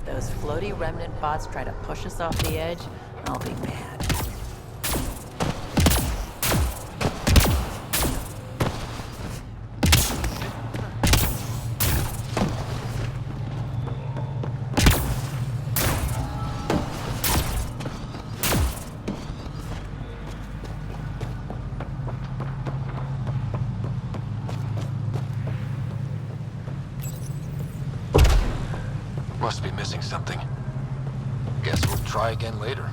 those floaty remnant bots try to push us off the edge, I'll be mad. Must be missing something. Guess we'll try again later.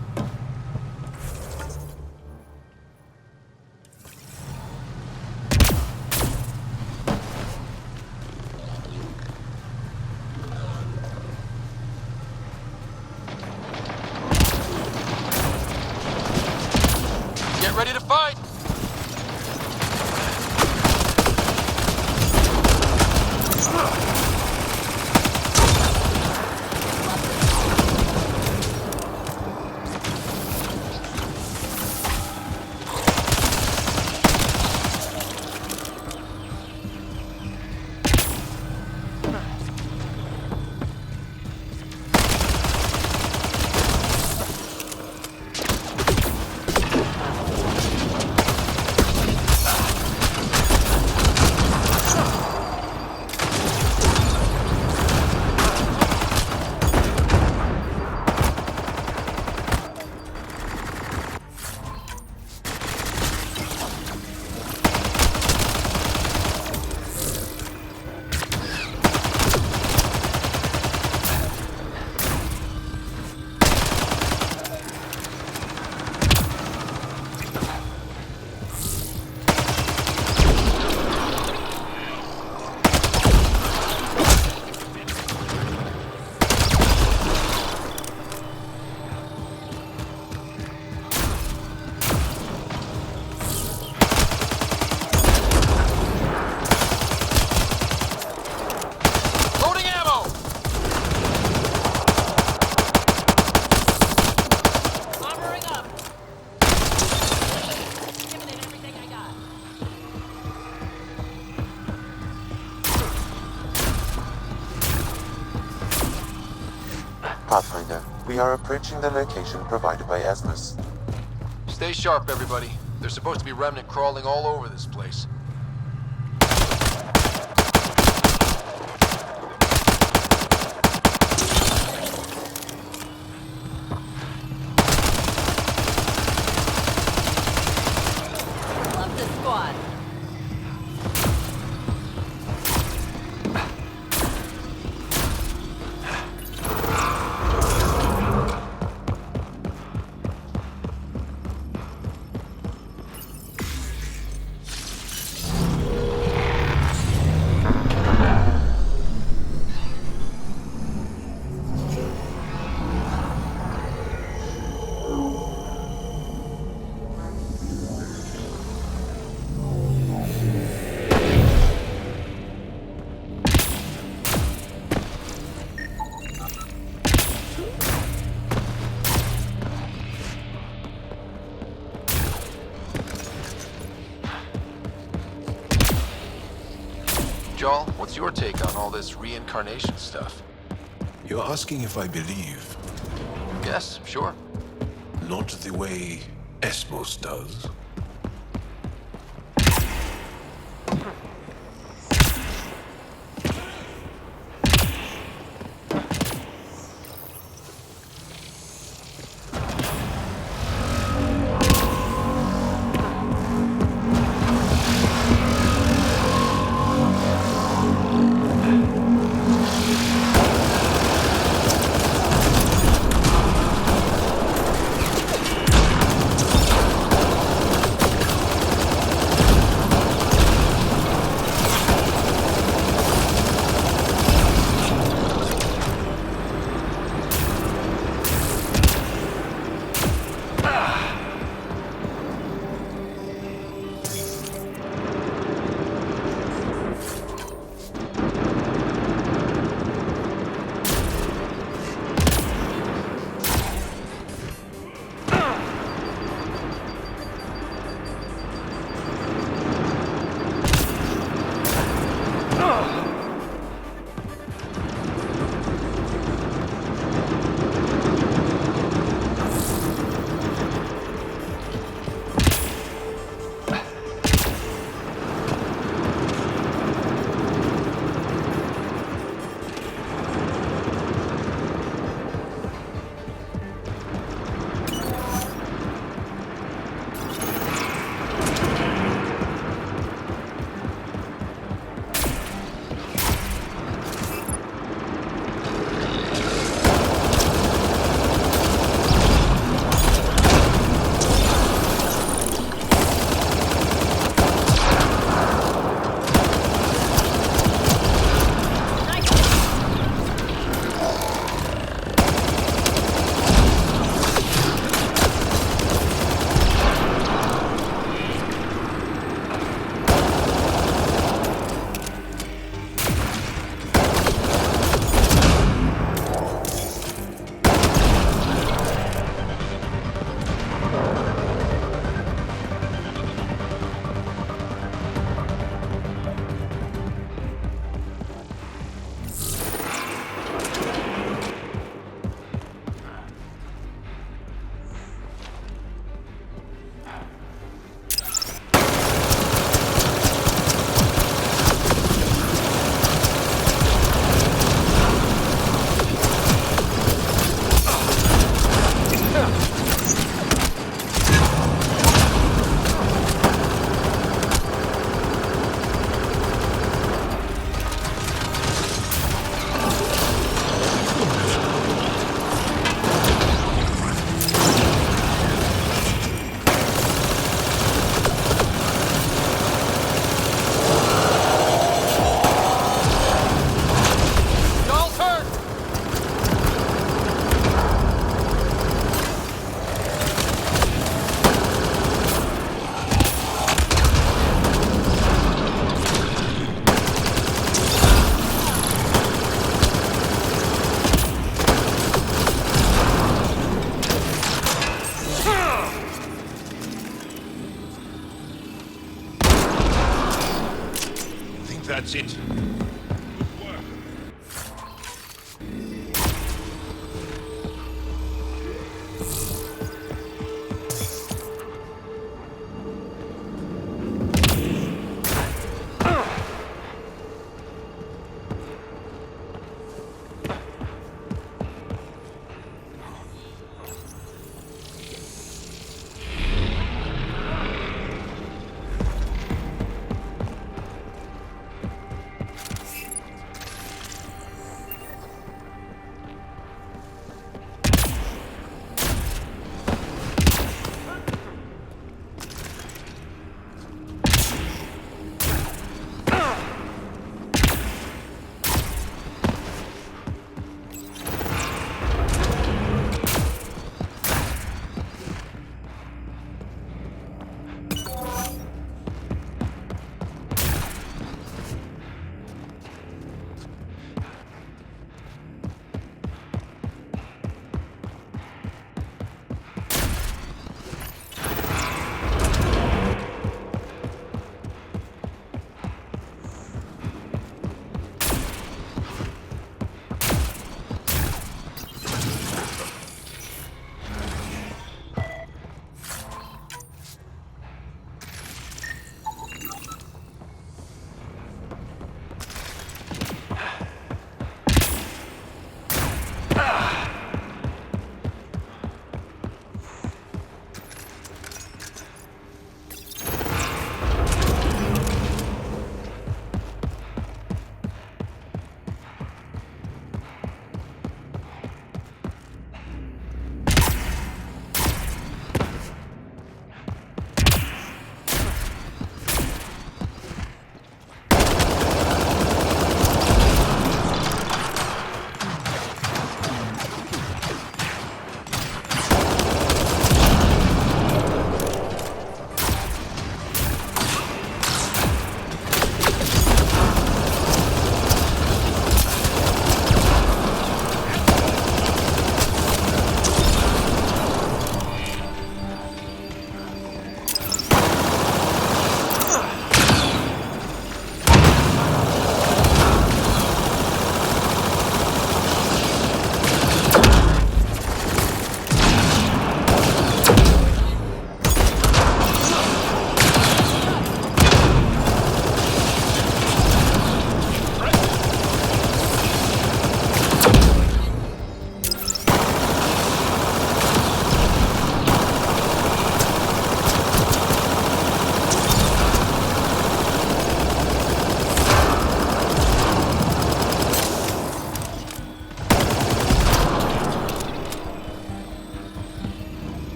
Get ready to fight! Pathfinder, we are approaching the location provided by Asmus. Stay sharp, everybody. There's supposed to be remnant crawling all over this place. Love the squad. Joel, what's your take on all this reincarnation stuff? You're asking if I believe, Yes, sure. not the way Esmos does.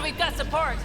Good, we've got support.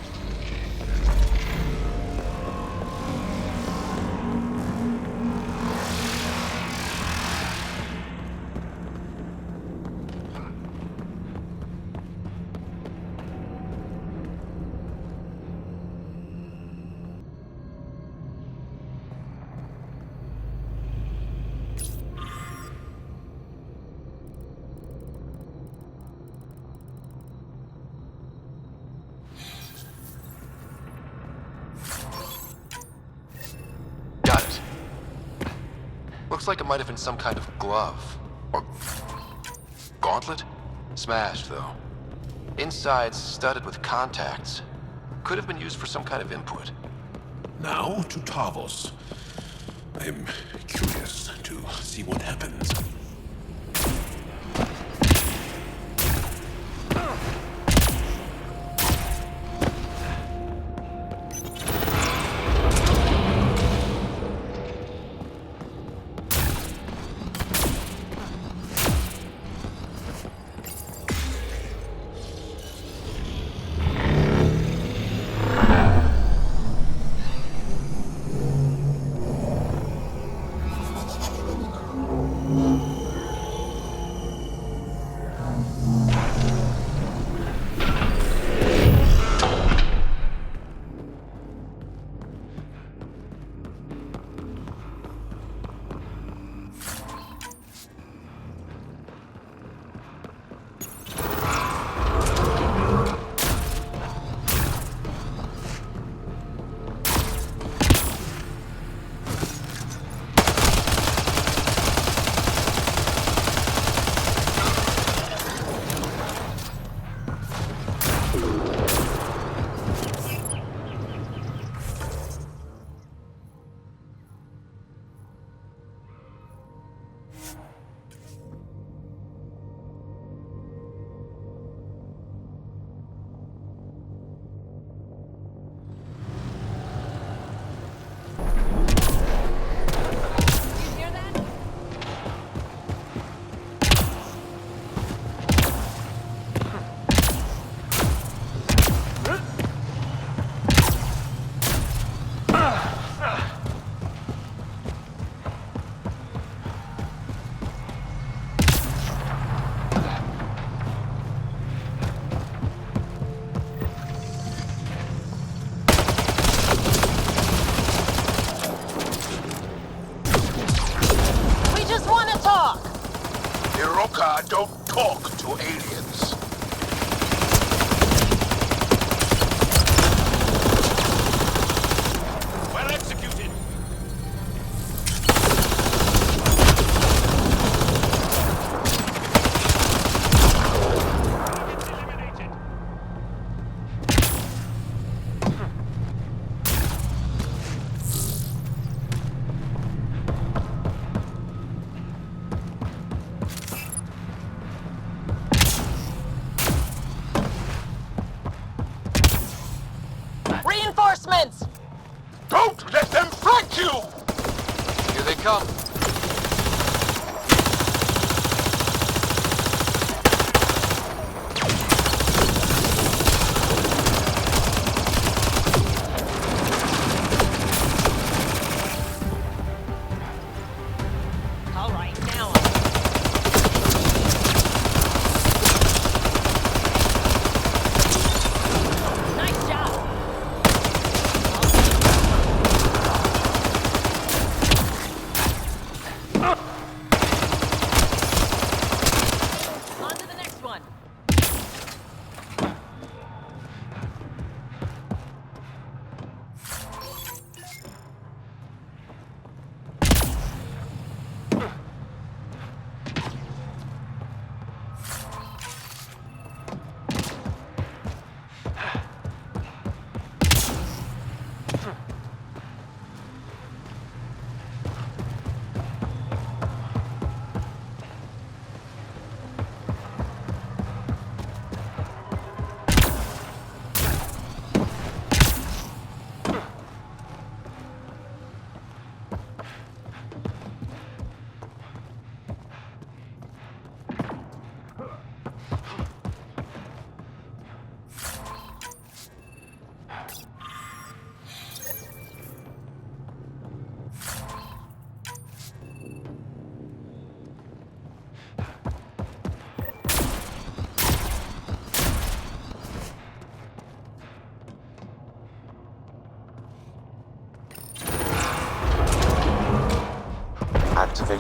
Got it. Looks like it might have been some kind of glove. Or gauntlet? Smashed, though. Inside's studded with contacts. Could have been used for some kind of input. Now to Tavos. I'm curious to see what happens. Don't talk to aliens. Well executed. Eliminated. Reinforcements! Don't let them flank you! Here they come. All right, now. Nice job.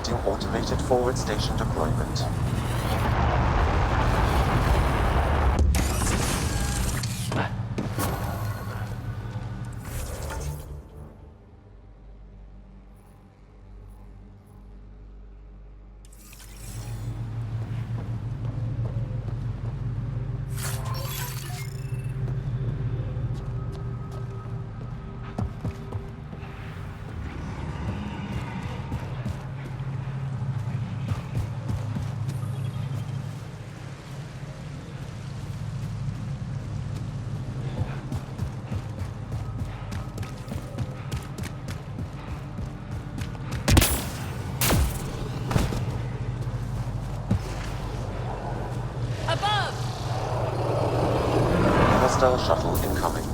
Initiating automated forward station deployment. Above! Hostile shuttle incoming.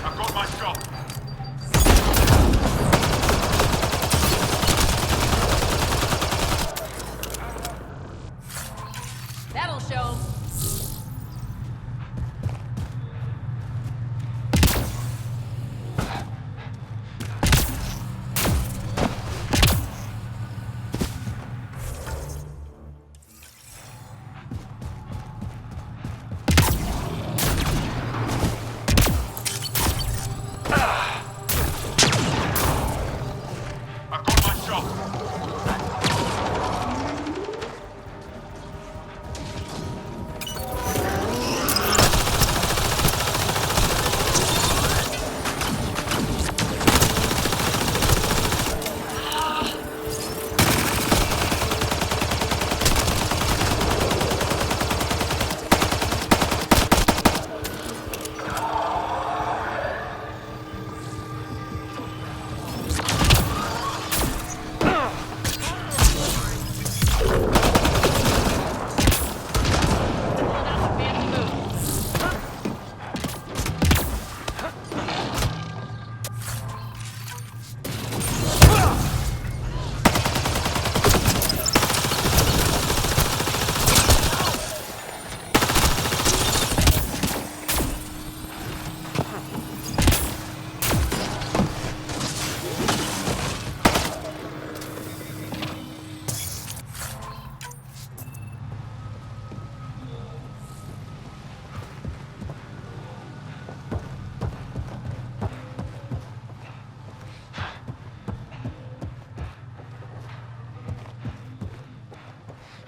I've got my shot. That'll show 'em. I've got my shot.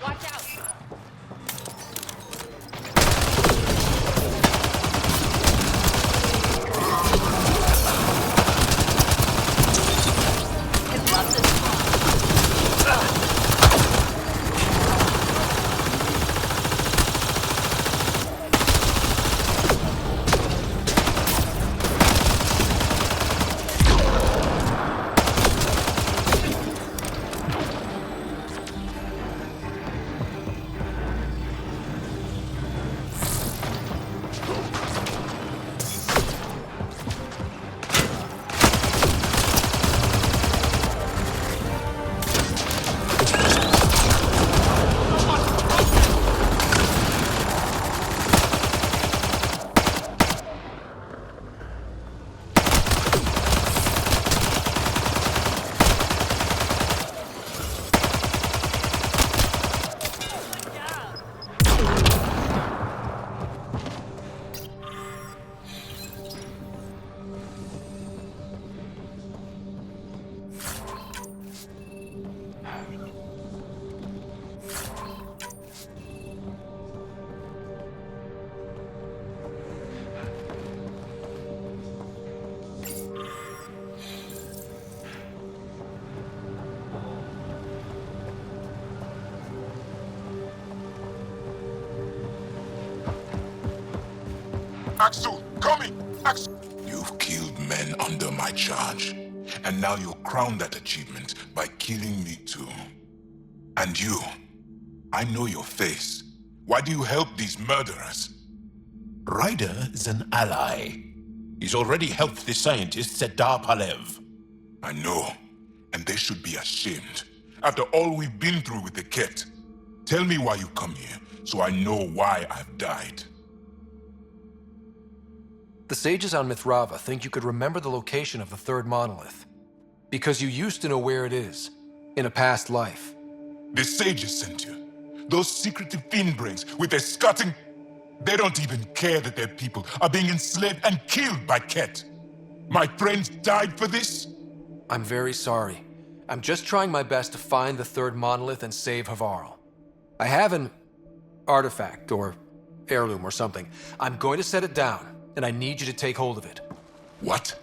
Watch out! It loves its Axel, coming! Axel! You've killed men under my charge. And now you'll crown that achievement by killing me too. And you, I know your face. Why do you help these murderers? Ryder is an ally. He's already helped the scientists at Dar Palev. I know, and they should be ashamed. After all we've been through with the Ket. Tell me why you come here, so I know why I've died. The sages on Mithrava think you could remember the location of the third monolith. Because you used to know where it is, in a past life. The sages sent you. Those secretive fiendbrains with their scutting... They don't even care that their people are being enslaved and killed by Ket. My friends died for this? I'm very sorry. I'm just trying my best to find the third monolith and save Havarl. I have an artifact or heirloom or something. I'm going to set it down, and I need you to take hold of it. What?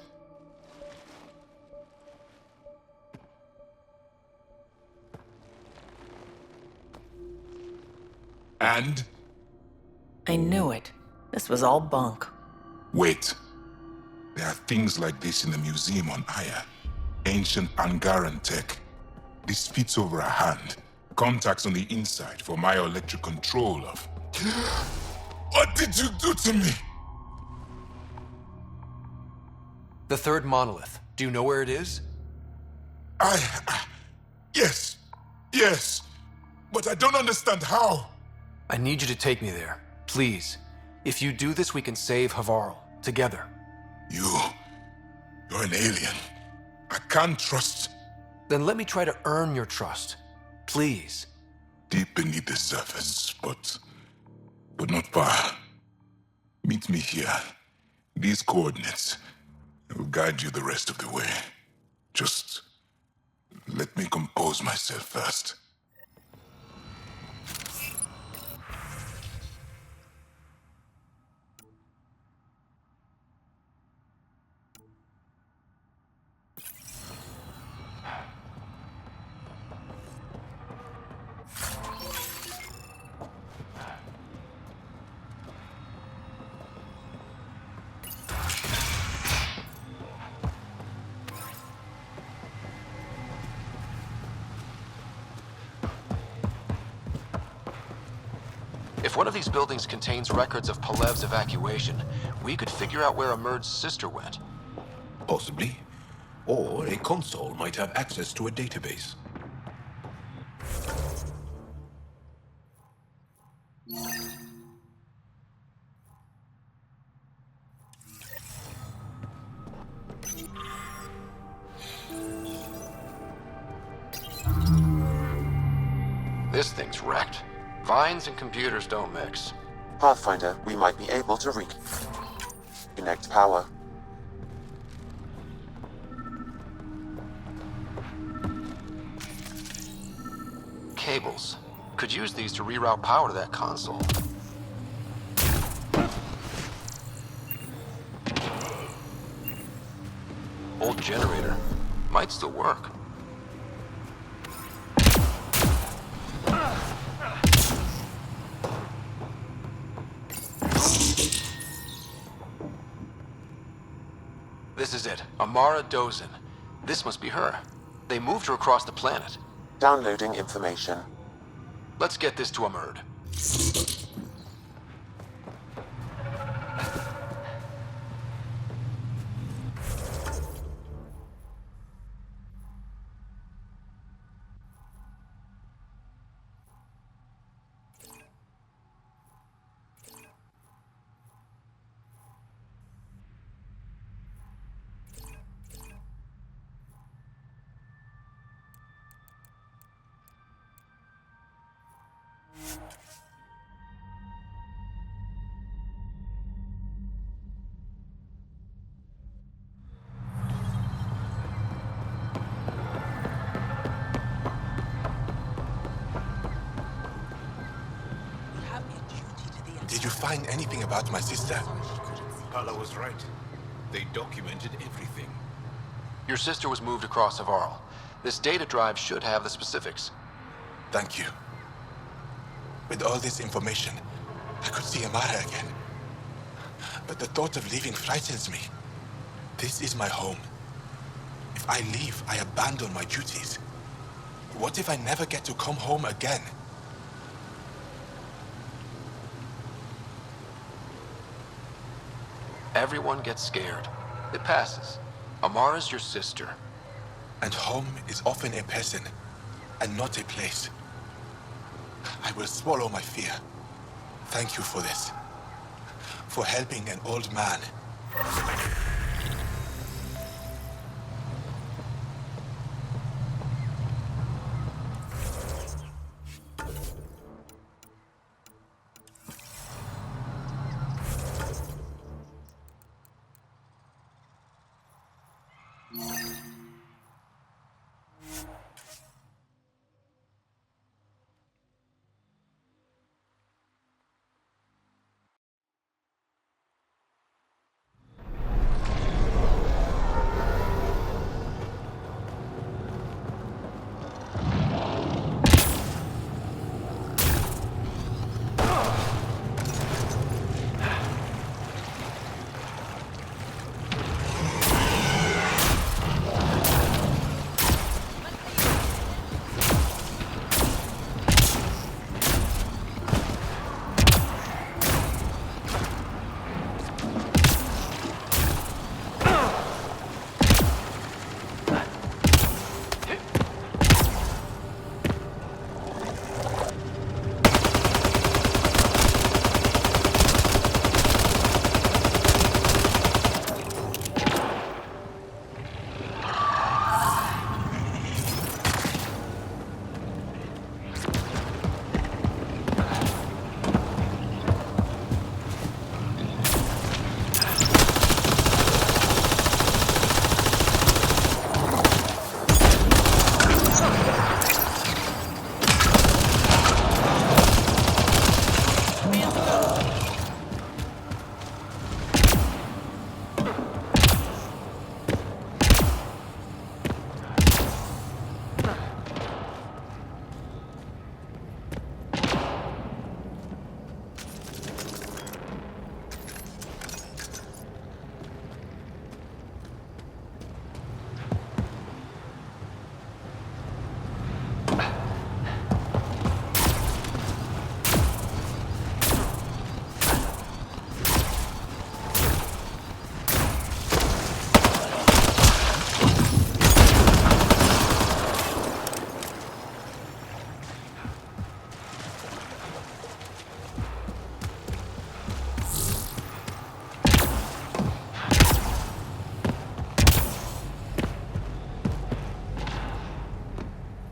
And? I knew it. This was all bunk. Wait. There are things like this in the museum on Aya. Ancient Angaran tech. This fits over a hand. Contacts on the inside for myoelectric control of... What did you do to me? The third monolith. Do you know where it is? Yes. Yes. But I don't understand how. I need you to take me there. Please. If you do this, we can save Havarl. Together. You're an alien. I can't trust... Then let me try to earn your trust. Please. Deep beneath the surface, but not far. Meet me here. These coordinates will guide you the rest of the way. Just let me compose myself first. If one of these buildings contains records of Palev's evacuation, we could figure out where Emerge's sister went. Possibly. Or a console might have access to a database. This thing's wrecked. Vines and computers don't mix. Pathfinder, we might be able to reconnect power. Cables. Could use these to reroute power to that console. Old generator. Might still work. This is it. Amara Dozin. This must be her. They moved her across the planet. Downloading information. Let's get this to Amerd. Did you find anything about my sister? Paula was right. They documented everything. Your sister was moved across Havarl. This data drive should have the specifics. Thank you. With all this information, I could see Amara again. But the thought of leaving frightens me. This is my home. If if I leave, I abandon my duties? What if I never get to come home again? Everyone gets scared. It passes. Amara's your sister. And home is often a person, and not a place. I will swallow my fear. Thank you for this. For helping an old man.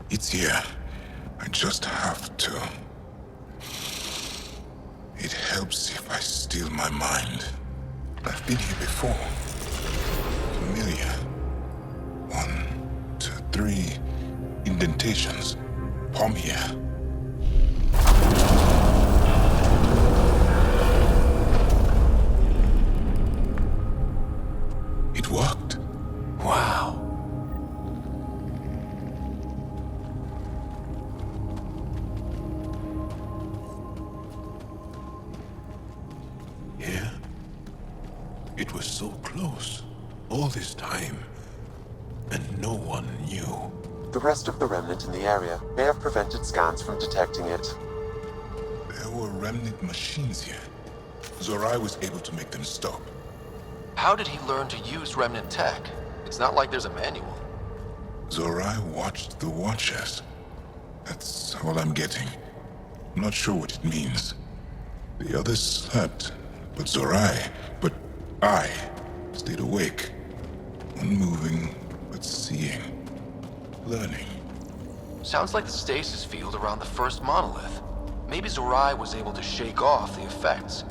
It's here. I just have to. It helps if I steal my mind. I've been here before. Familiar. 1, 2, 3 indentations. Palm here. It worked. Wow. Yeah? It was so close. All this time. And no one knew. The rest of the remnant in the area may have prevented scans from detecting it. There were remnant machines here. Zorai was able to make them stop. How did he learn to use remnant tech? It's not like there's a manual. Zorai watched the Watchers. That's all I'm getting. I'm not sure what it means. The others slept, but I stayed awake. Unmoving, but seeing. Learning. Sounds like the stasis field around the first monolith. Maybe Zorai was able to shake off the effects.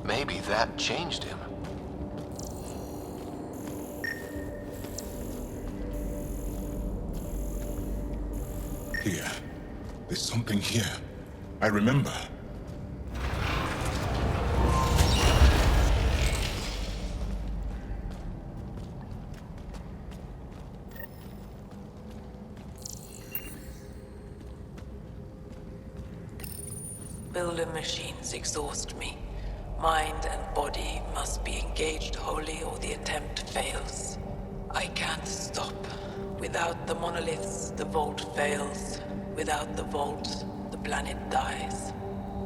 Maybe that changed him. Here. There's something here. I remember. Builder machines exhaust me. Mind and body must be engaged wholly or the attempt fails. I can't stop. Without the monoliths, the vault fails. Without the vault, the planet dies.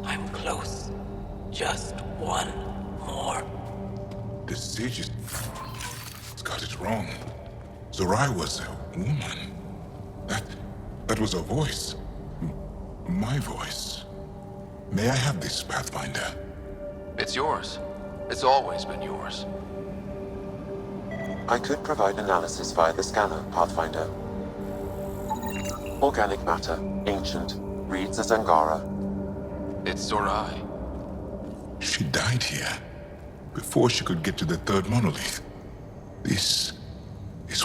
I'm close. Just one more. The sage has got it wrong. Zorai was a woman. That... that was a voice. My voice. May I have this, Pathfinder? It's yours. It's always been yours. I could provide analysis via the scanner, Pathfinder. Organic matter, ancient, reads as Angara. It's Zorai. She died here, before she could get to the third monolith. This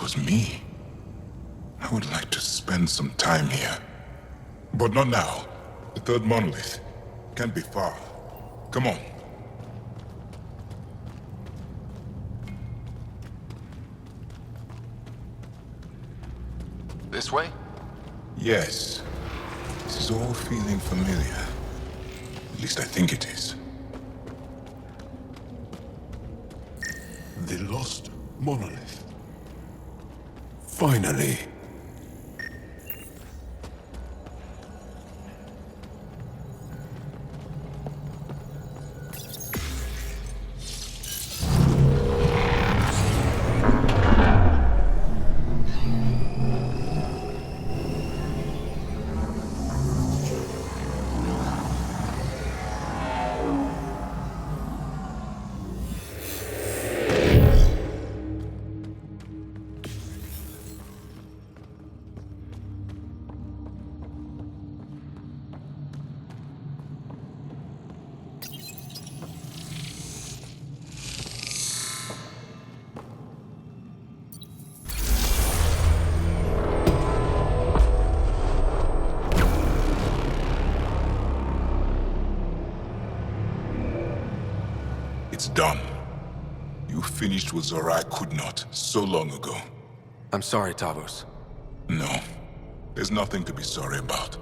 was me. I would like to spend some time here. But not now. The third monolith can't be far. Come on. This way? Yes. This is all feeling familiar. At least I think it is. The lost monolith. Finally. It's done. You finished what Zorai could not so long ago. I'm sorry, Tavos. No, there's nothing to be sorry about.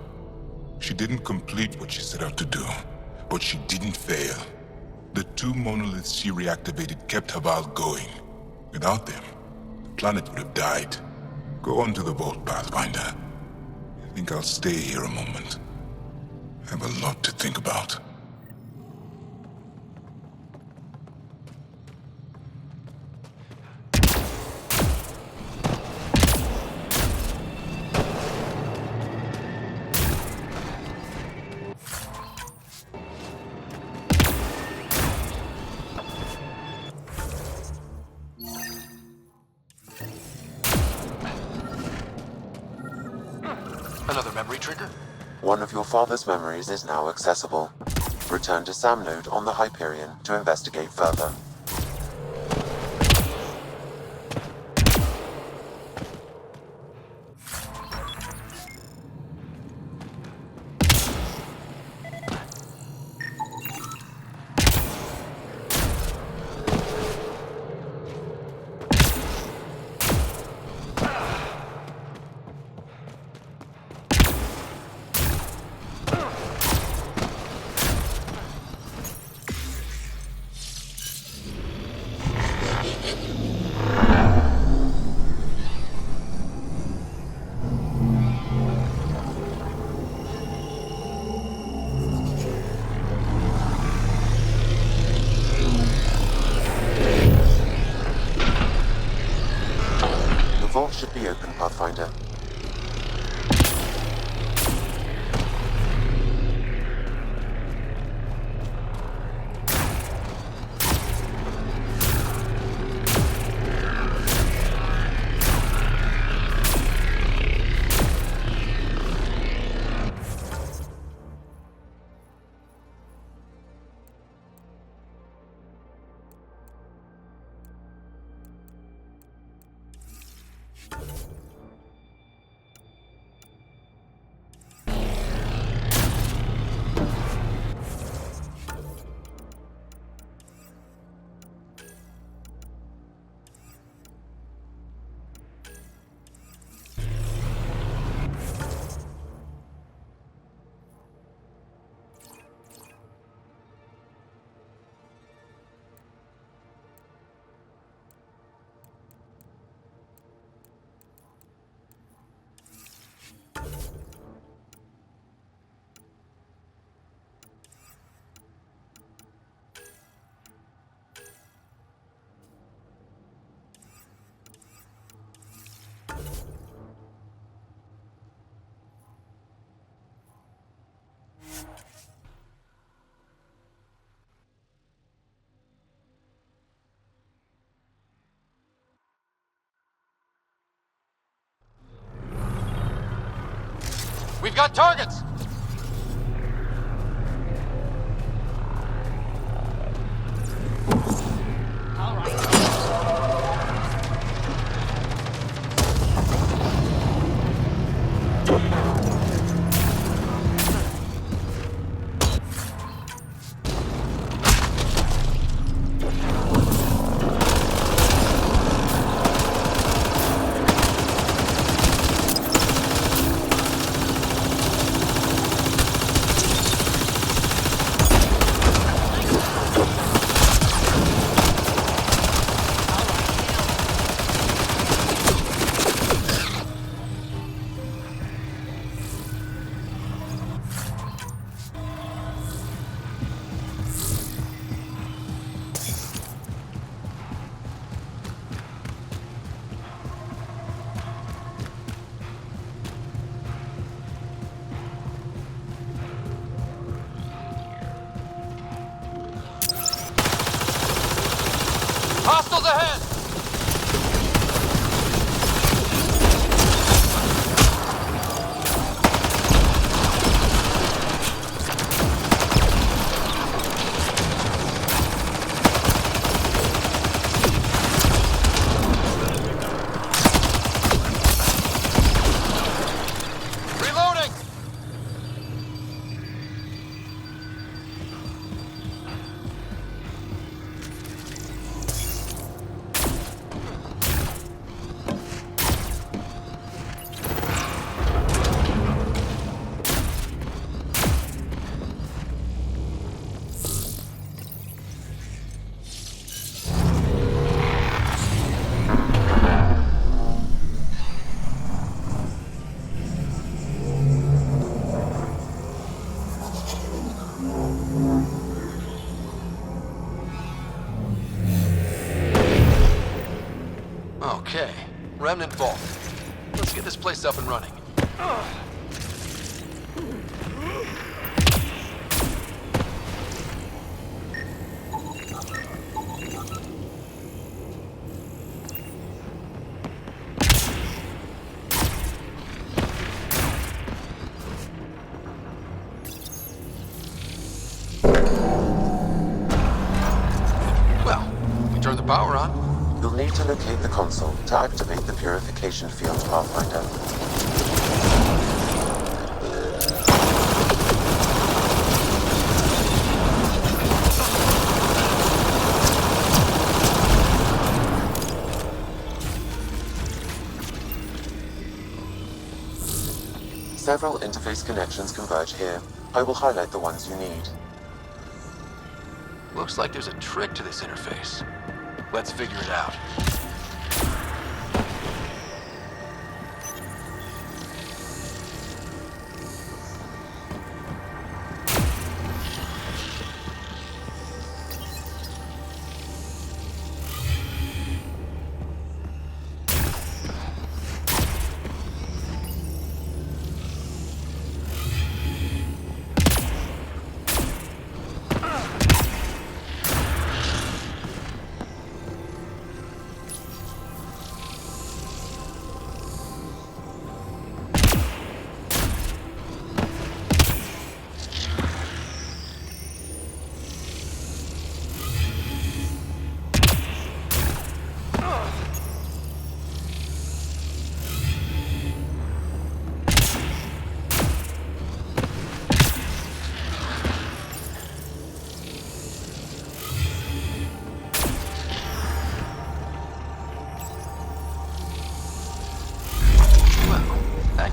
She didn't complete what she set out to do, but she didn't fail. The two monoliths she reactivated kept Haval going. Without them, the planet would have died. Go on to the vault, Pathfinder. I think I'll stay here a moment. I have a lot to think about. Another memory trigger? One of your father's memories is now accessible. Return to Sam Node on the Hyperion to investigate further. The vault should be open, Pathfinder. We've got targets! Hostiles ahead! Reloading! Okay, Remnant Vault. Let's get this place up and running. Well, we turn the power on. You'll need to locate the console to activate the purification field, Pathfinder. Several interface connections converge here. I will highlight the ones you need. Looks like there's a trick to this interface. Let's figure it out.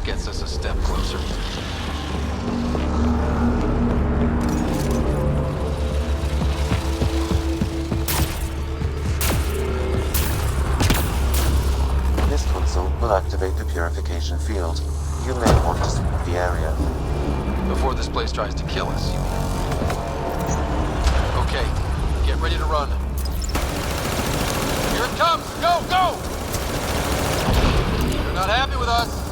Gets us a step closer. This console will activate the purification field. You may want to sweep the area. Before this place tries to kill us. Okay, get ready to run. Here it comes! Go, go! You're not happy with us.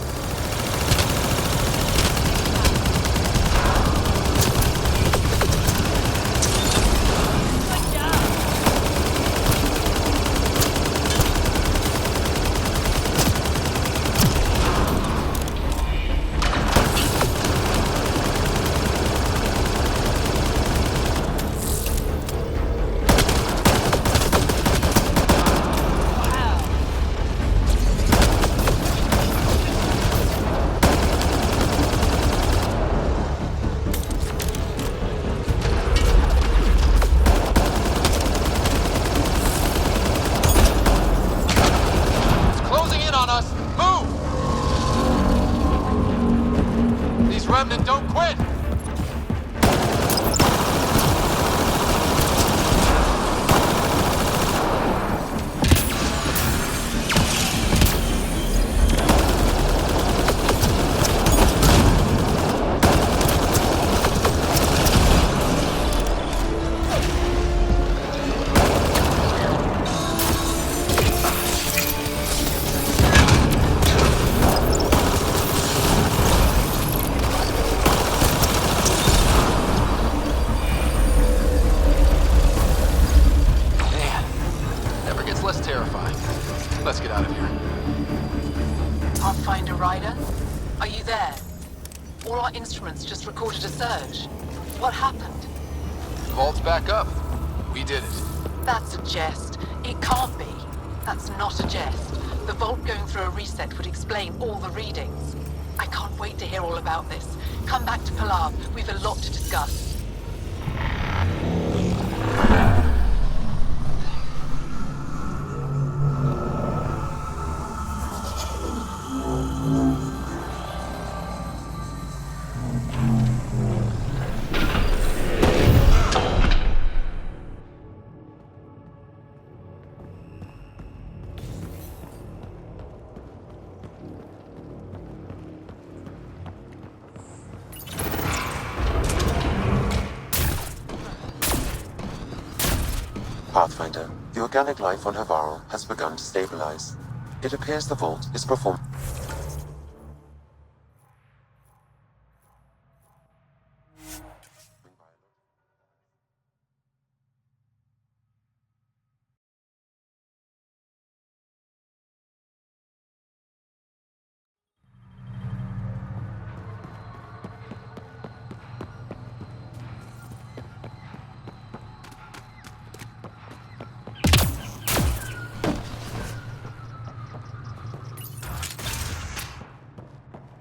Remnant, don't quit! Let's get out of here. Pathfinder Rider? Are you there? All our instruments just recorded a surge. What happened? Vault's back up. We did it. That's a jest. It can't be. That's not a jest. The vault going through a reset would explain all the readings. I can't wait to hear all about this. Come back to Palav. We've a lot to discuss. Pathfinder, the organic life on Havarl has begun to stabilize. It appears the vault is performing.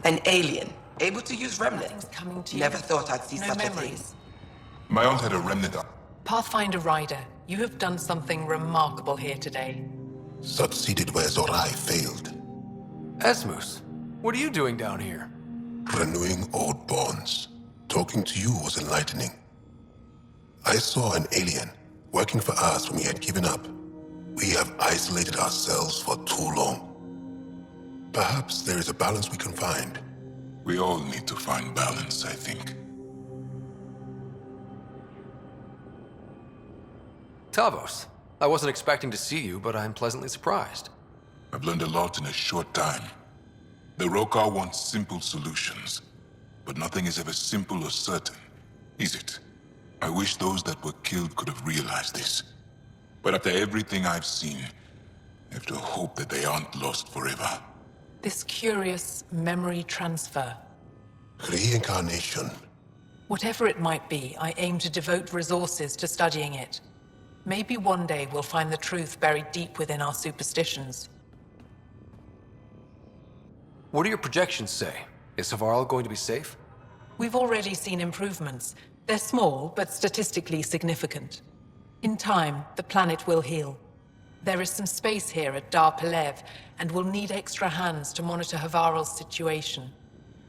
An alien, able to use Remnant. Nothing's coming to you. Never thought I'd see No such a thing. memories. My aunt had a remnant. Pathfinder Rider, you have done something remarkable here today. Succeeded where Zorai failed. Esmus, what are you doing down here? Renewing old bonds. Talking to you was enlightening. I saw an alien working for us when we had given up. We have isolated ourselves for too long. Perhaps there is a balance we can find. We all need to find balance, I think. Tavos, I wasn't expecting to see you, but I'm pleasantly surprised. I've learned a lot in a short time. The Rokar want simple solutions, but nothing is ever simple or certain, is it? I wish those that were killed could have realized this. But after everything I've seen, I have to hope that they aren't lost forever. This curious memory transfer. Reincarnation. Whatever it might be, I aim to devote resources to studying it. Maybe one day we'll find the truth buried deep within our superstitions. What do your projections say? Is Havarl going to be safe? We've already seen improvements. They're small, but statistically significant. In time, the planet will heal. There is some space here at Dar Pelev, and we'll need extra hands to monitor Havarl's situation.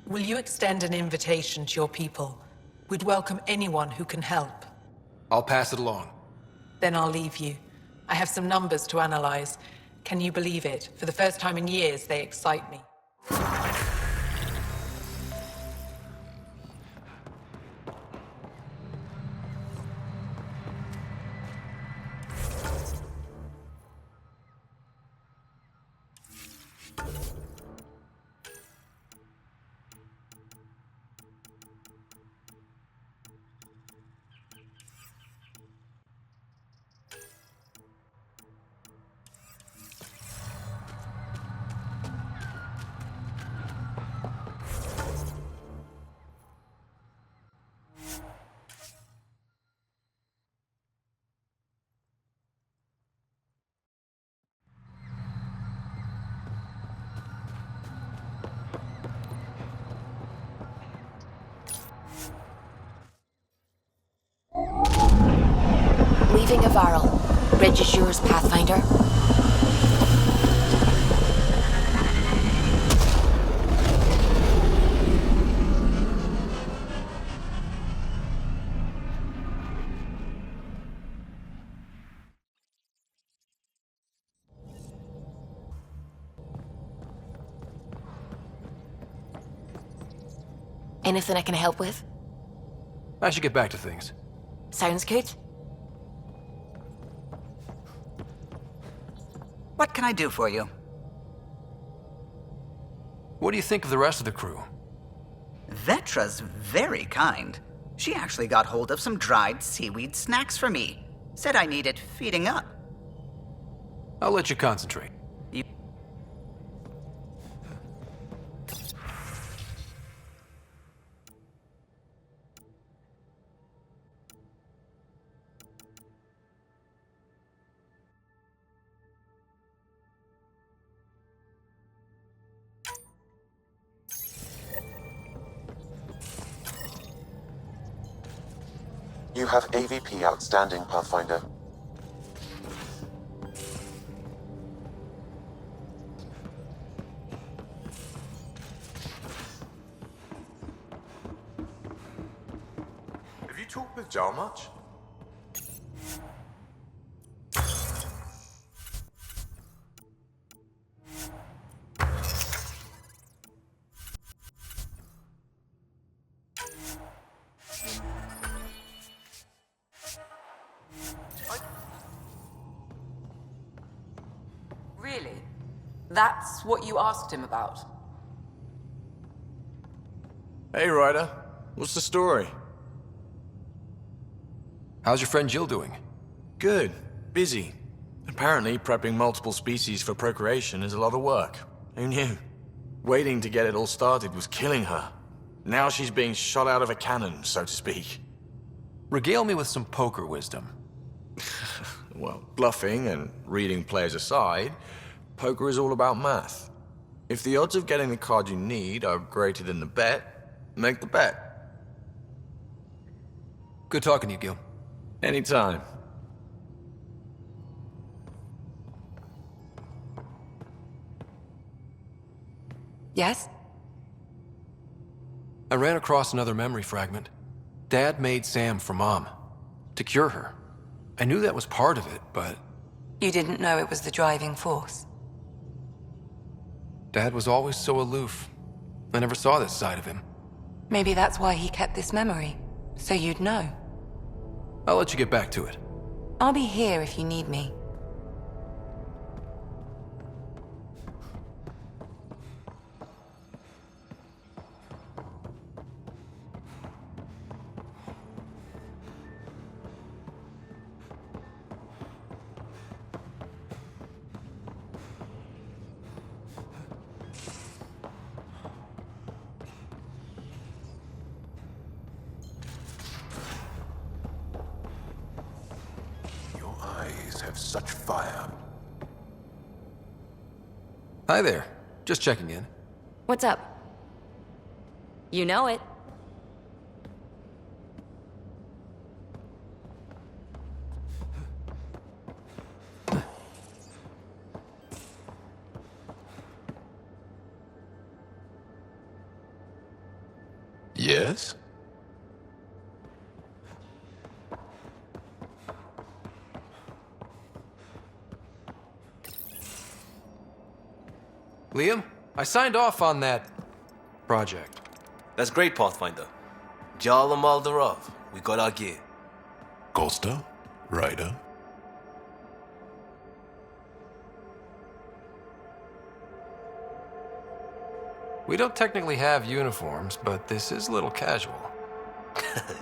Will you extend an invitation to your people? We'd welcome anyone who can help. I'll pass it along. Then I'll leave you. I have some numbers to analyze. Can you believe it? For the first time in years, they excite me. Leaving Havarl. Bridge is yours, Pathfinder. Anything I can help with? I should get back to things. Sounds good. What can I do for you? What do you think of the rest of the crew? Vetra's very kind. She actually got hold of some dried seaweed snacks for me. Said I needed feeding up. I'll let you concentrate. You... You have AVP outstanding, Pathfinder. Have you talked with Jar much? Really? That's what you asked him about? Hey, Ryder. What's the story? How's your friend Jill doing? Good. Busy. Apparently, prepping multiple species for procreation is a lot of work. Who knew? Waiting to get it all started was killing her. Now she's being shot out of a cannon, so to speak. Regale me with some poker wisdom. Well, bluffing and reading players aside, poker is all about math. If the odds of getting the card you need are greater than the bet, make the bet. Good talking to you, Gil. Anytime. Yes? I ran across another memory fragment. Dad made Sam for Mom. To cure her. I knew that was part of it, but... You didn't know it was the driving force? Dad was always so aloof. I never saw this side of him. Maybe that's why he kept this memory, so you'd know. I'll let you get back to it. I'll be here if you need me. Your eyes have such fire. Hi there. Just checking in. What's up? You know it. Yes? Liam, I signed off on that project. That's great, Pathfinder. Jarl and Maldarov, we got our gear. Costa? Ryder? We don't technically have uniforms, but this is a little casual.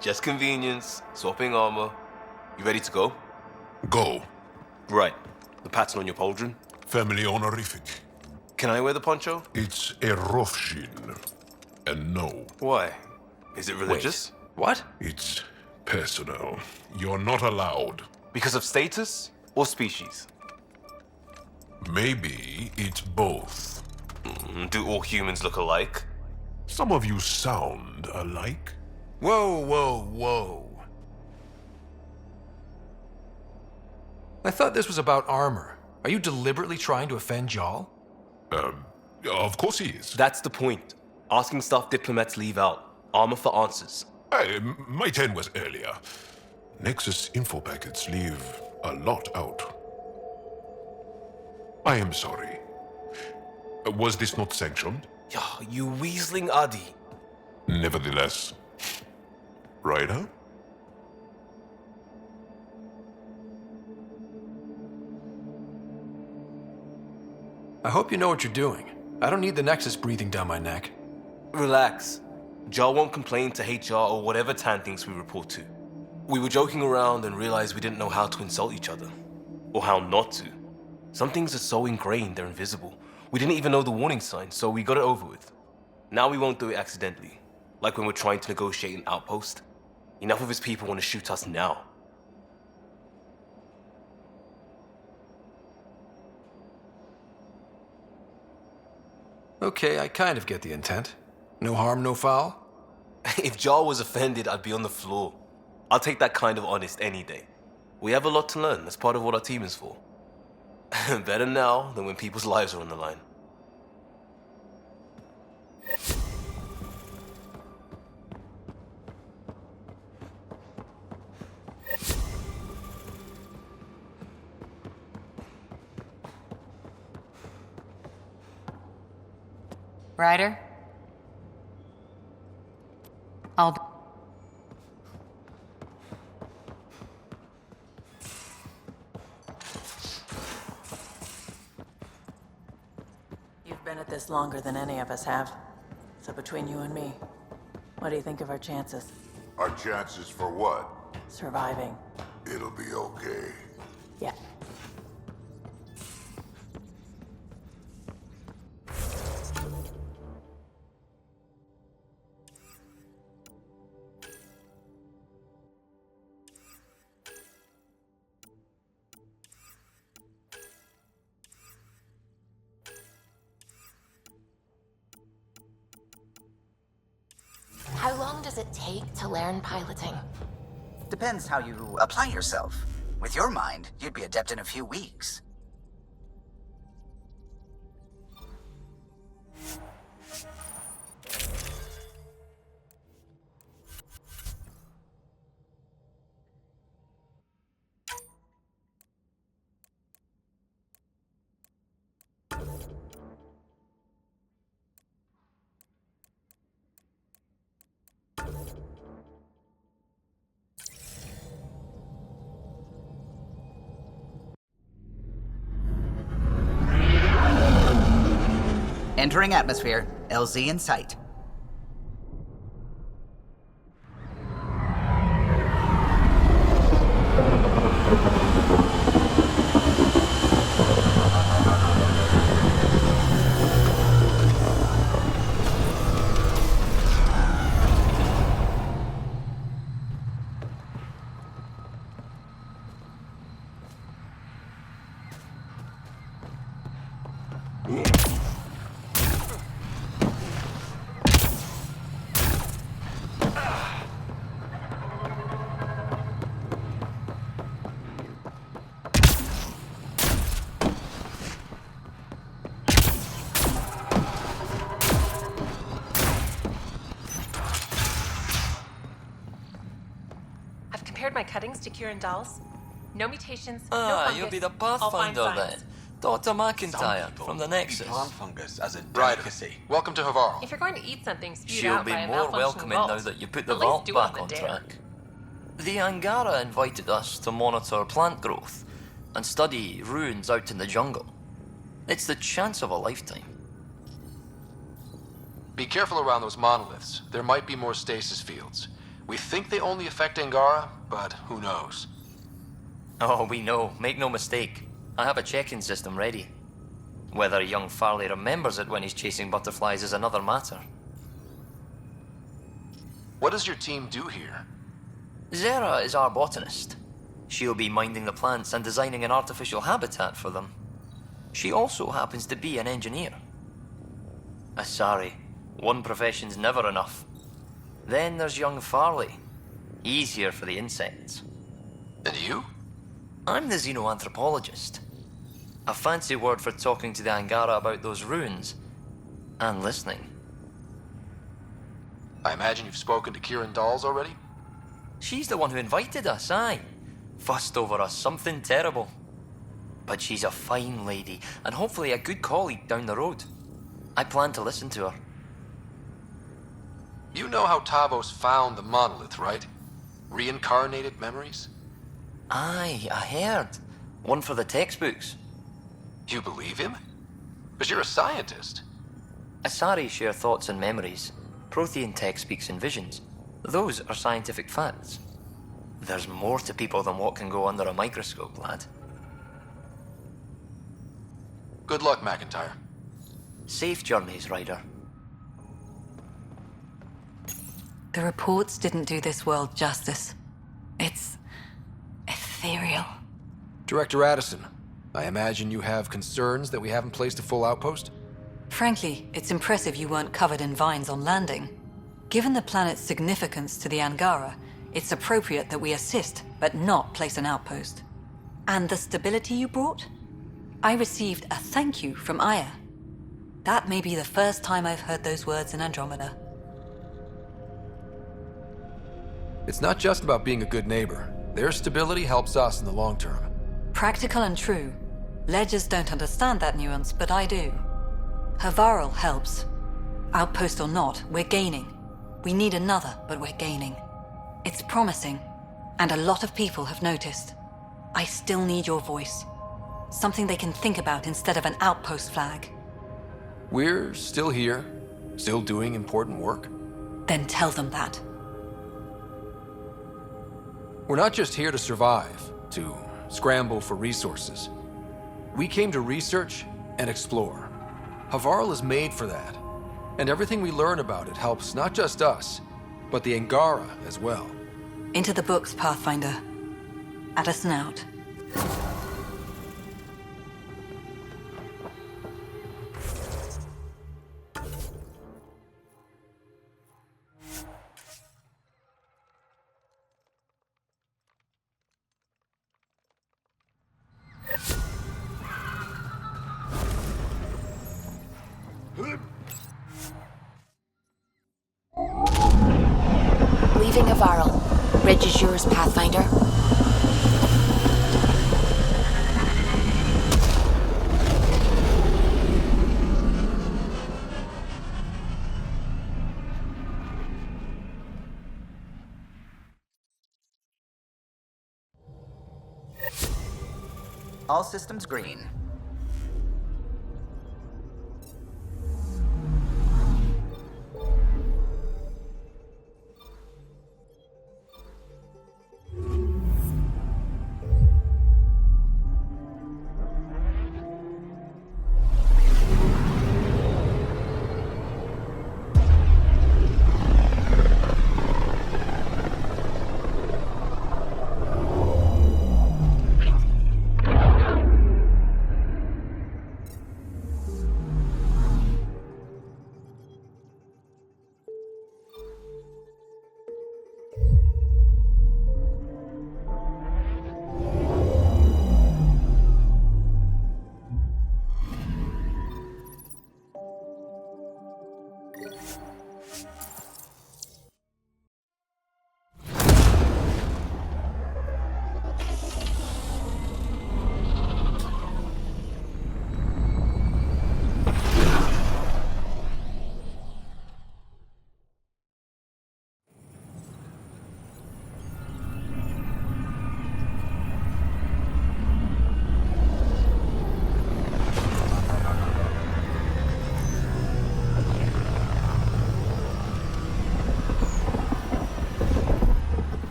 Just convenience, swapping armor. You ready to go? Go. Right. The pattern on your pauldron? Family honorific. Can I wear the poncho? It's a Rofshin. And no. Why? Is it religious? What? It's personal. You're not allowed. Because of status or species? Maybe it's both. Do all humans look alike? Some of you sound alike. Whoa, whoa, whoa. I thought this was about armor. Are you deliberately trying to offend Jarl? Of course he is. That's the point. Asking stuff diplomats leave out. Armor for answers. My turn was earlier. Nexus info packets leave a lot out. I am sorry. Was this not sanctioned? You weaseling Adi. Nevertheless, Ryder? I hope you know what you're doing. I don't need the Nexus breathing down my neck. Relax. Jar won't complain to HR or whatever Tan thinks we report to. We were joking around and realized we didn't know how to insult each other. Or how not to. Some things are so ingrained they're invisible. We didn't even know the warning signs, so we got it over with. Now we won't do it accidentally. Like when we're trying to negotiate an outpost. Enough of his people want to shoot us now. Okay, I kind of get the intent. No harm, no foul? If Jar was offended, I'd be on the floor. I'll take that kind of honest any day. We have a lot to learn. That's part of what our team is for. Better now than when people's lives are on the line. Ryder? You've been at this longer than any of us have. So between you and me, what do you think of our chances? Our chances for what? Surviving. It'll be okay. Yeah. How long does it take to learn piloting? Depends how you apply yourself. With your mind, you'd be adept in a few weeks. Entering atmosphere. LZ in sight. Compared my cuttings to Kieran Dahl's. No mutations, no Ah, fungus, you'll be the all fine Pathfinder then. signs. Dr. McIntyre from the Nexus. Plant fungus as a Ryder, delicacy. welced to Havarl. If you're going to eat something spewed She'll out be by a more malfunctioning welcoming vault, now that you put the at least vault do it back the on dare. track. The Angara invited us to monitor plant growth and study ruins out in the jungle. It's the chance of a lifetime. Be careful around those monoliths. There might be more stasis fields. We think they only affect Angara, but who knows? Oh, we know. Make no mistake. I have a check-in system ready. Whether young Farley remembers it when he's chasing butterflies is another matter. What does your team do here? Zera is our botanist. She'll be minding the plants and designing an artificial habitat for them. She also happens to be an engineer. Sorry, one profession's never enough. Then there's young Farley. He's here for the insects. And you? I'm the xenoanthropologist. A fancy word for talking to the Angara about those ruins. And listening. I imagine you've spoken to Kieran Dahl's already? She's the one who invited us, aye. Fussed over us something terrible. But she's a fine lady, and hopefully a good colleague down the road. I plan to listen to her. You know how Tavos found the monolith, right? Reincarnated memories? Aye, I heard. One for the textbooks. You believe him? Because you're a scientist. Asari share thoughts and memories. Prothean tech speaks in visions. Those are scientific facts. There's more to people than what can go under a microscope, lad. Good luck, McIntyre. Safe journeys, Ryder. The reports didn't do this world justice. It's ethereal. Director Addison, I imagine you have concerns that we haven't placed a full outpost? Frankly, it's impressive you weren't covered in vines on landing. Given the planet's significance to the Angara, it's appropriate that we assist, but not place an outpost. And the stability you brought? I received a thank you from Aya. That may be the first time I've heard those words in Andromeda. It's not just about being a good neighbor. Their stability helps us in the long term. Practical and true. Ledgers don't understand that nuance, but I do. Havarl helps. Outpost or not, we're gaining. We need another, but we're gaining. It's promising, and a lot of people have noticed. I still need your voice. Something they can think about instead of an outpost flag. We're still here, still doing important work. Then tell them that. We're not just here to survive, to scramble for resources. We came to research and explore. Havarl is made for that, and everything we learn about it helps not just us, but the Angara as well. Into the books, Pathfinder. Addison out. Leaving Avarl. Ridge is yours, Pathfinder. All systems green.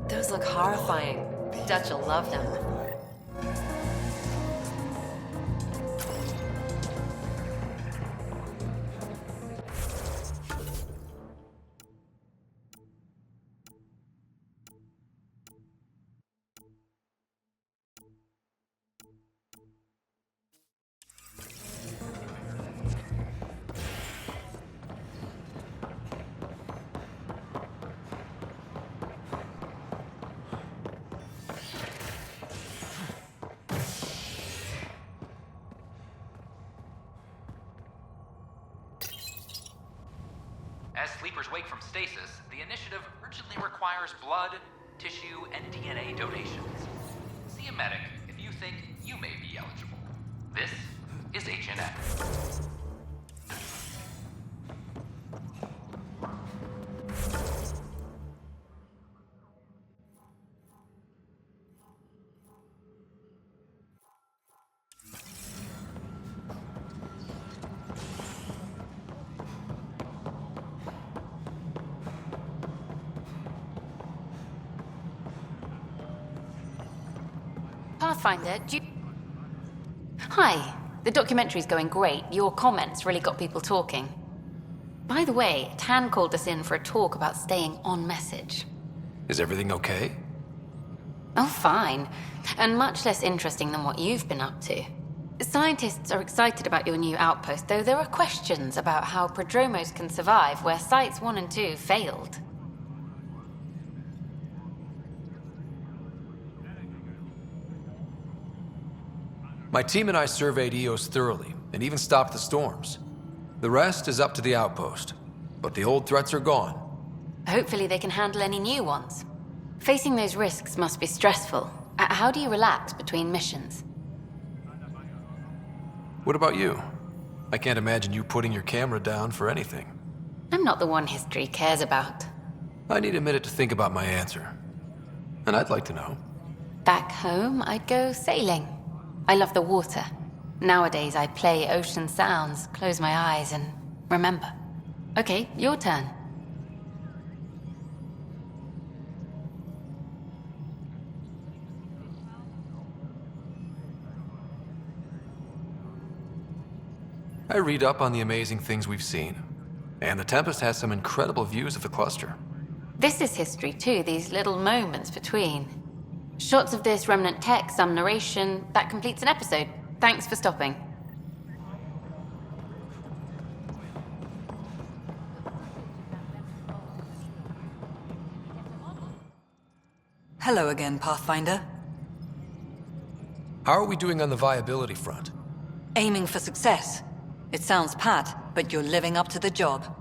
Those look horrifying. Dutch will love them. as sleepers wake from stasis, the initiative urgently requires blood, tissue, and DNA donations. See a medic if you think you may be eligible. This is HNX. Pathfinder, do you... Hi. The documentary's going great. Your comments really got people talking. By the way, Tan called us in for a talk about staying on message. Is everything okay? Oh, fine. And much less interesting than what you've been up to. Scientists are excited about your new outpost, though there are questions about how prodromos can survive where Sites 1 and 2 failed. My team and I surveyed Eos thoroughly, and even stopped the storms. The rest is up to the outpost, but the old threats are gone. Hopefully they can handle any new ones. Facing those risks must be stressful. How do you relax between missions? What about you? I can't imagine you putting your camera down for anything. I'm not the one history cares about. I need a minute to think about my answer. And I'd like to know. Back home, I'd go sailing. I love the water. Nowadays, I play ocean sounds, close my eyes, and remember. Okay, your turn. I read up on the amazing things we've seen. And the Tempest has some incredible views of the cluster. This is history too, these little moments between. Shots of this remnant tech, some narration, that completes an episode. Thanks for stopping. Hello again, Pathfinder. How are we doing on the viability front? Aiming for success. It sounds pat, but you're living up to the job.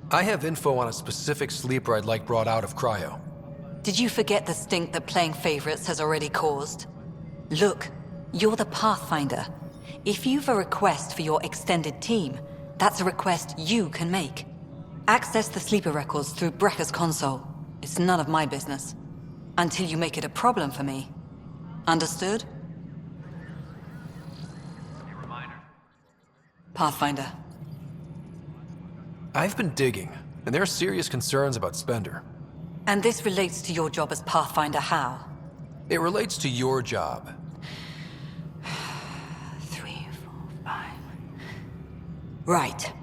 I have info on a specific sleeper I'd like brought out of cryo. Did you forget the stink that playing favorites has already caused? Look, you're the Pathfinder. If you've a request for your extended team, that's a request you can make. Access the sleeper records through Brekker's console. It's none of my business. Until you make it a problem for me. Understood? Pathfinder. I've been digging, and there are serious concerns about Spender. And this relates to your job as Pathfinder how? It relates to your job. 3, 4, 5... Right.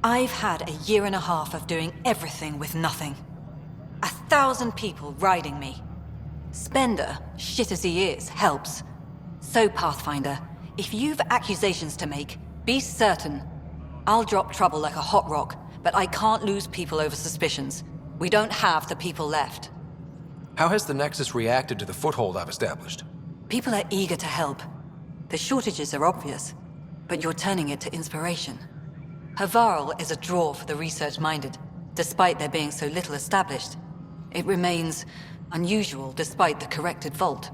I've had a year and a half of doing everything with nothing. 1,000 people riding me. Spender, shit as he is, helps. So, Pathfinder, if you've accusations to make, be certain. I'll drop trouble like a hot rock, but I can't lose people over suspicions. We don't have the people left. How has the Nexus reacted to the foothold I've established? People are eager to help. The shortages are obvious, but you're turning it to inspiration. Havarl is a draw for the research-minded, despite there being so little established. It remains unusual despite the corrected vault.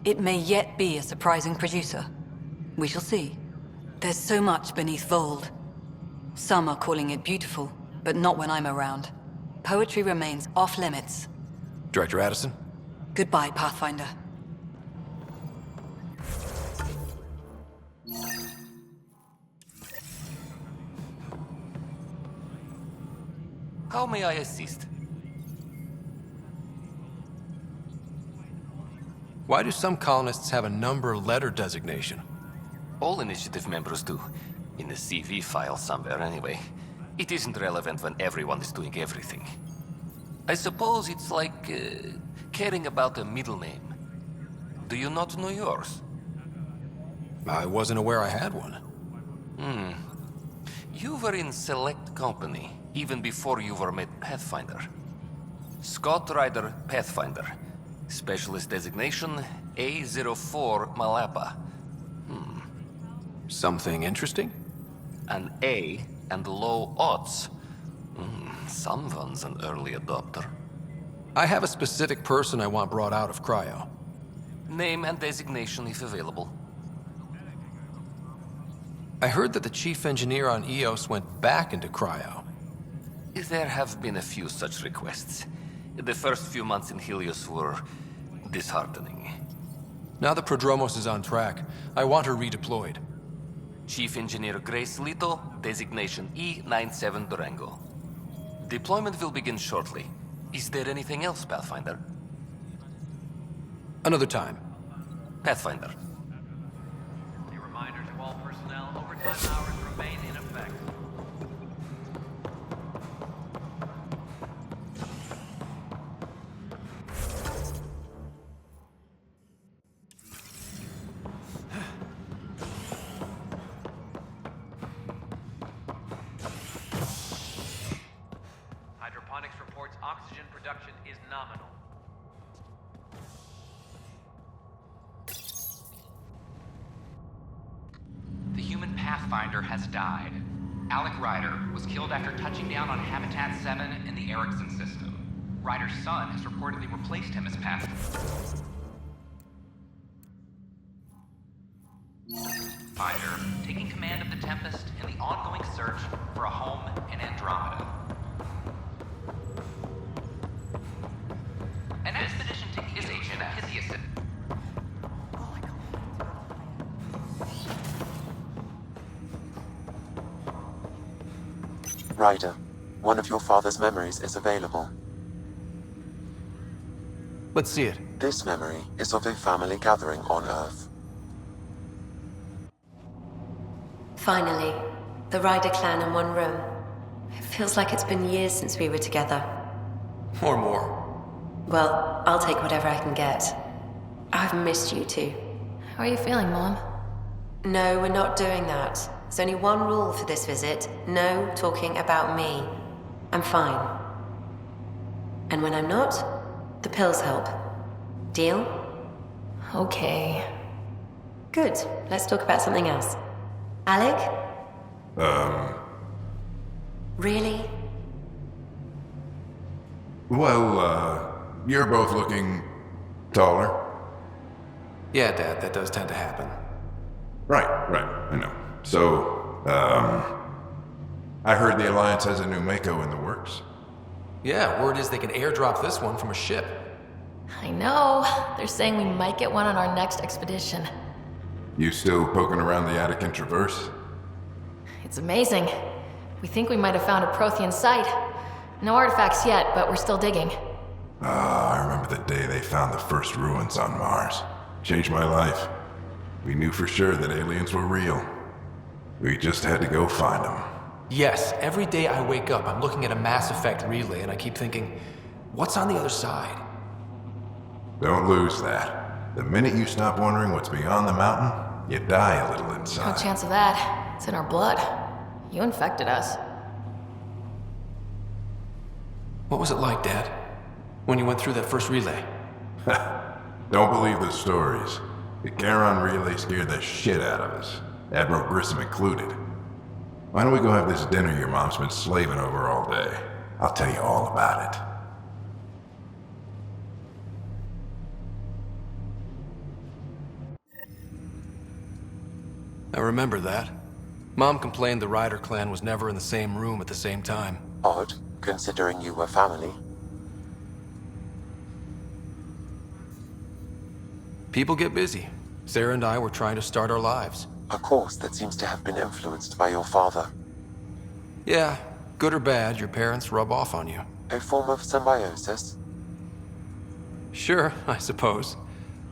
It may yet be a surprising producer. We shall see. There's so much beneath Vold. Some are calling it beautiful, but not when I'm around. Poetry remains off-limits. Director Addison? Goodbye, Pathfinder. How may I assist? Why do some colonists have a number letter designation? All initiative members do. In the CV file somewhere, anyway. It isn't relevant when everyone is doing everything. I suppose it's like caring about a middle name. Do you not know yours? I wasn't aware I had one. You were in select company, even before you were made Pathfinder. Scott Ryder Pathfinder. Specialist designation, A04 Malapa. Something interesting? An A and low odds. Someone's an early adopter. I have a specific person I want brought out of cryo. Name and designation if available. I heard that the chief engineer on EOS went back into cryo. There have been a few such requests. The first few months in Helios were disheartening. Now that Prodromos is on track, I want her redeployed. Chief Engineer Grace Lito, designation E97 Durango. Deployment will begin shortly. Is there anything else, Pathfinder? Another time. Pathfinder. A reminder to all personnel, overtime hours remain in effect. Hydroponics reports oxygen production is nominal. The human Pathfinder has died. Alec Ryder was killed after touching down on Habitat 7 in the Erickson system. Ryder's son has reportedly replaced him as Pathfinder, taking command of the Tempest in the ongoing search for a home in Andromeda. An expedition to his HNS. Ryder, one of your father's memories is available. Let's see it. This memory is of a family gathering on Earth. Finally, the Ryder clan in one room. It feels like it's been years since we were together. Or more. Well, I'll take whatever I can get. I've missed you too. How are you feeling, Mom? No, we're not doing that. There's only one rule for this visit. No talking about me. I'm fine. And when I'm not, the pills help. Deal? Okay. Good. Let's talk about something else. Alec? Really? Well, you're both looking taller. Yeah, Dad, that does tend to happen. Right, I know. So, I heard the Alliance has a new Mako in the works. Yeah, word is they can airdrop this one from a ship. I know. They're saying we might get one on our next expedition. You still poking around the Attican Traverse? It's amazing. We think we might have found a Prothean site. No artifacts yet, but we're still digging. I remember the day they found the first ruins on Mars. Changed my life. We knew for sure that aliens were real. We just had to go find them. Yes, every day I wake up, I'm looking at a Mass Effect relay and I keep thinking, what's on the other side? Don't lose that. The minute you stop wondering what's beyond the mountain, you die a little No inside. chance of that. It's in our blood. You infected us. What was it like, Dad? When you went through that first relay? Don't believe the stories. The Charon relay scared the shit out of us. Admiral Grissom included. Why don't we go have this dinner your mom's been slaving over all day? I'll tell you all about it. I remember that. Mom complained the Ryder clan was never in the same room at the same time. Odd, considering you were family. People get busy. Sarah and I were trying to start our lives. A course that seems to have been influenced by your father. Yeah, good or bad, your parents rub off on you. A form of symbiosis? Sure, I suppose.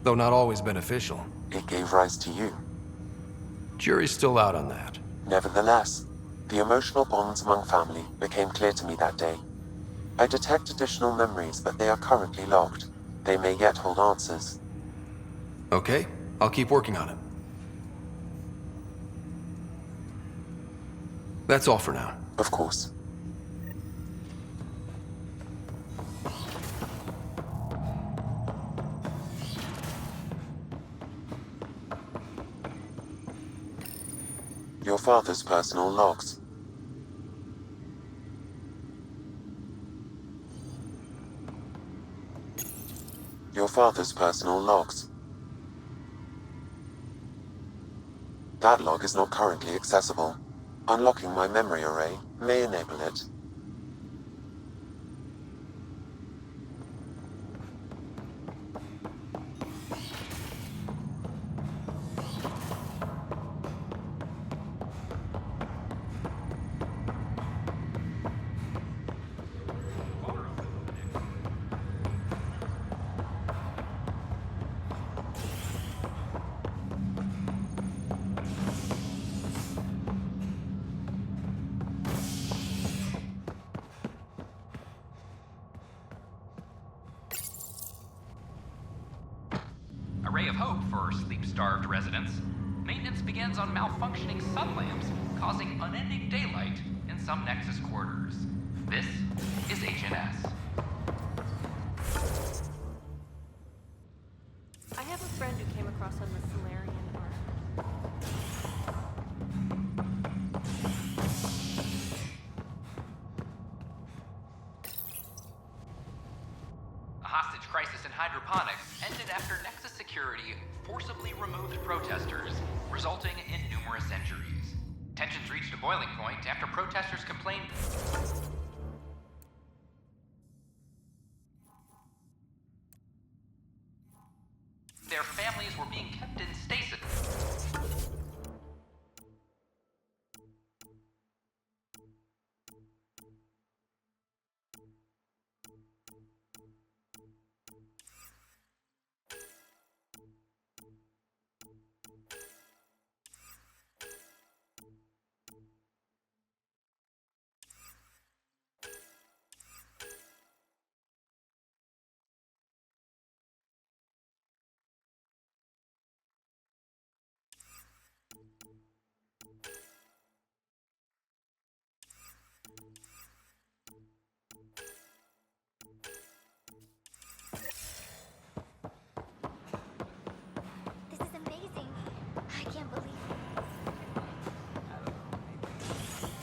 Though not always beneficial. It gave rise to you. Jury's still out on that. Nevertheless, the emotional bonds among family became clear to me that day. I detect additional memories, but they are currently locked. They may yet hold answers. Okay, I'll keep working on it. That's all for now. Of course. Your father's personal logs. father's personal logs. That log is not currently accessible. Unlocking my memory array may enable it. A ray of hope for sleep-starved residents. Maintenance begins on malfunctioning sun lamps, causing unending daylight in some Nexus quarters. This is HNS. I have a friend who came across on the Solarian arc. A hostage crisis in hydroponics ended after Nexus security forcibly removed protesters, resulting in numerous injuries. Tensions reached a boiling point after protesters complained their families were being kept in stasis. This is amazing. I can't believe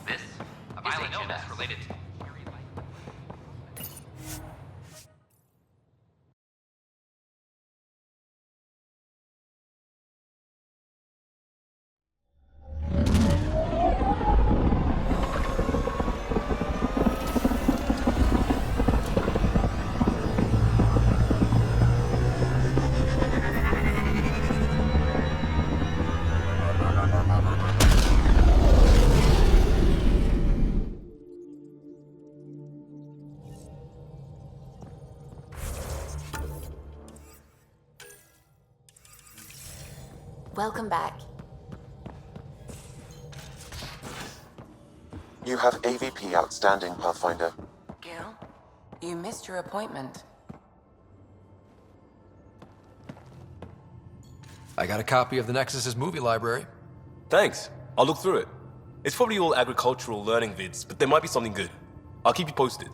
This, a violent illness related to Welcome back. You have AVP outstanding, Pathfinder. Gil, you missed your appointment. I got a copy of the Nexus's movie library. Thanks. I'll look through it. It's probably all agricultural learning vids, but there might be something good. I'll keep you posted.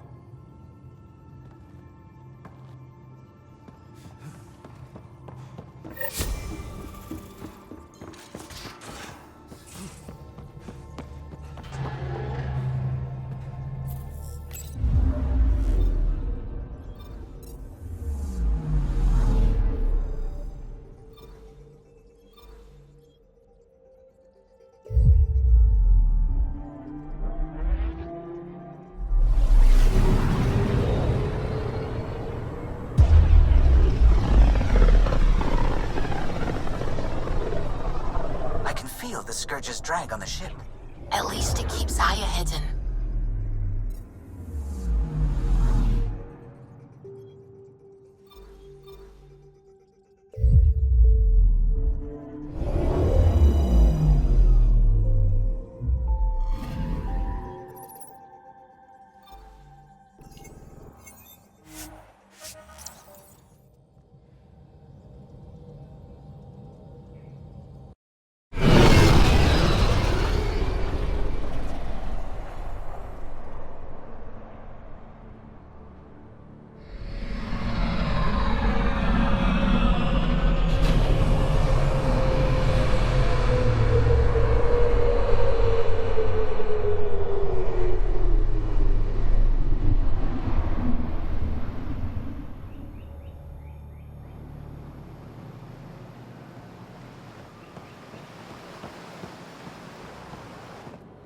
The Scourge's drag on the ship. At least it keeps Aya hidden.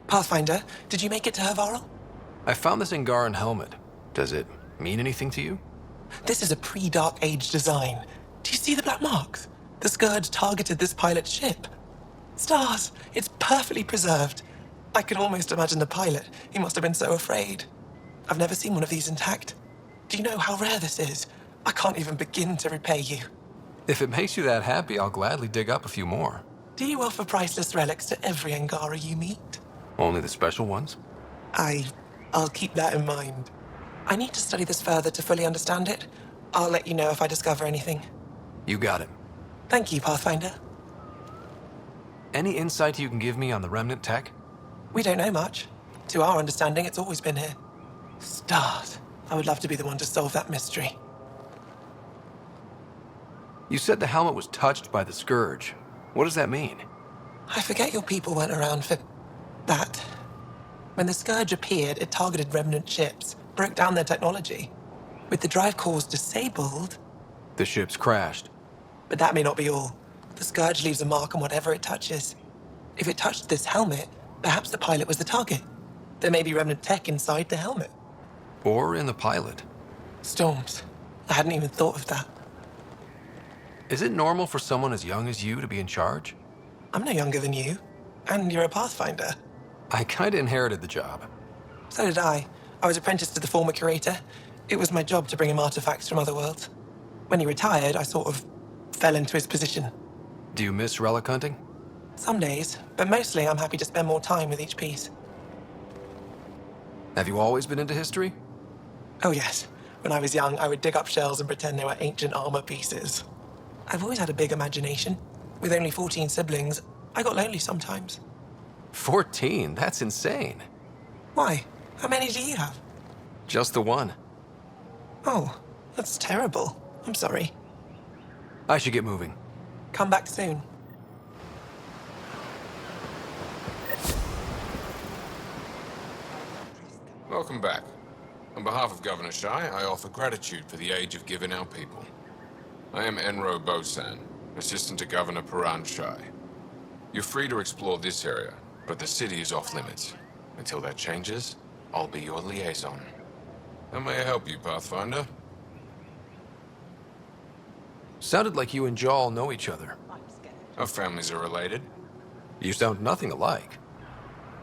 Pathfinder, did you make it to Havarl? I found this Angaran helmet. Does it mean anything to you? This is a pre-Dark Age design. Do you see the black marks? The Scourge targeted this pilot's ship. Stars, it's perfectly preserved. I can almost imagine the pilot. He must have been so afraid. I've never seen one of these intact. Do you know how rare this is? I can't even begin to repay you. If it makes you that happy, I'll gladly dig up a few more. Do you offer priceless relics to every Angara you meet? Only the special ones? I'll keep that in mind. I need to study this further to fully understand it. I'll let you know if I discover anything. You got it. Thank you, Pathfinder. Any insight you can give me on the remnant tech? We don't know much. To our understanding, it's always been here. Stars. I would love to be the one to solve that mystery. You said the helmet was touched by the Scourge. What does that mean? I forget your people weren't around for that. When the Scourge appeared, it targeted remnant ships, broke down their technology. With the drive cores disabled... The ships crashed. But that may not be all. The Scourge leaves a mark on whatever it touches. If it touched this helmet, perhaps the pilot was the target. There may be remnant tech inside the helmet. Or in the pilot. Storms. I hadn't even thought of that. Is it normal for someone as young as you to be in charge? I'm no younger than you. And you're a Pathfinder. I kinda inherited the job. So did I. I was apprenticed to the former curator. It was my job to bring him artifacts from other worlds. When he retired, I sort of fell into his position. Do you miss relic hunting? Some days, but mostly I'm happy to spend more time with each piece. Have you always been into history? Oh yes. When I was young, I would dig up shells and pretend they were ancient armor pieces. I've always had a big imagination. With only 14 siblings, I got lonely sometimes. 14? That's insane. Why? How many do you have? Just the one. Oh, that's terrible. I'm sorry. I should get moving. Come back soon. Welcome back. On behalf of Governor Shai, I offer gratitude for the aid you've given our people. I am Enro Bosan, Assistant to Governor Paran Shai. You're free to explore this area, but the city is off limits. Until that changes, I'll be your liaison. How may I help you, Pathfinder? Sounded like you and Jal know each other. Our families are related. You sound nothing alike.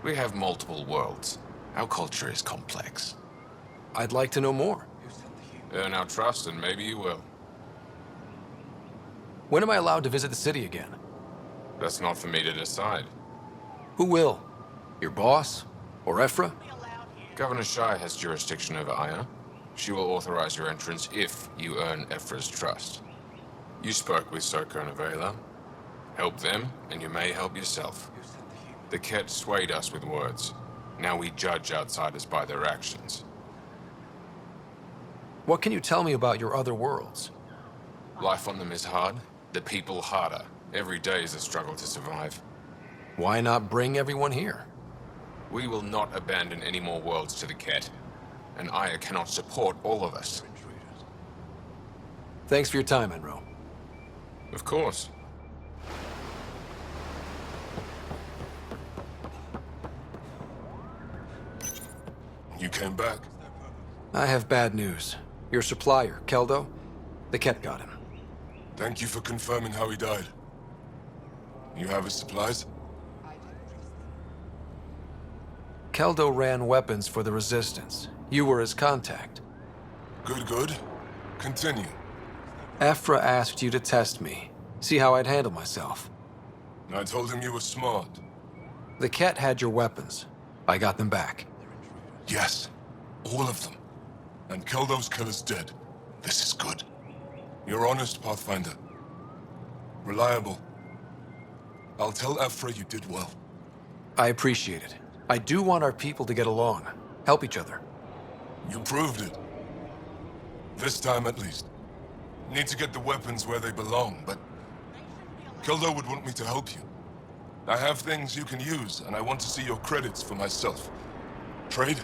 We have multiple worlds. Our culture is complex. I'd like to know more. Earn our trust and maybe you will. When am I allowed to visit the city again? That's not for me to decide. Who will? Your boss? Or Ephra? Governor Shai has jurisdiction over Aya. She will authorize your entrance if you earn Ephra's trust. You spoke with Soko and Avela. Help them, and you may help yourself. The Ket swayed us with words. Now we judge outsiders by their actions. What can you tell me about your other worlds? Life on them is hard. The people harder. Every day is a struggle to survive. Why not bring everyone here? We will not abandon any more worlds to the Ket. And Aya cannot support all of us. Thanks for your time, Enro. Of course. You came back? I have bad news. Your supplier, Keldo, the Ket got him. Thank you for confirming how he died. You have his supplies? Keldo ran weapons for the Resistance. You were his contact. Good, good. Continue. Ephra asked you to test me, see how I'd handle myself. I told him you were smart. The Ket had your weapons. I got them back. Yes, all of them. And Keldo's killer's dead. This is good. You're honest, Pathfinder. Reliable. I'll tell Ephra you did well. I appreciate it. I do want our people to get along, help each other. You proved it. This time at least. Need to get the weapons where they belong, but Keldo would want me to help you. I have things you can use, and I want to see your credits for myself. Trade?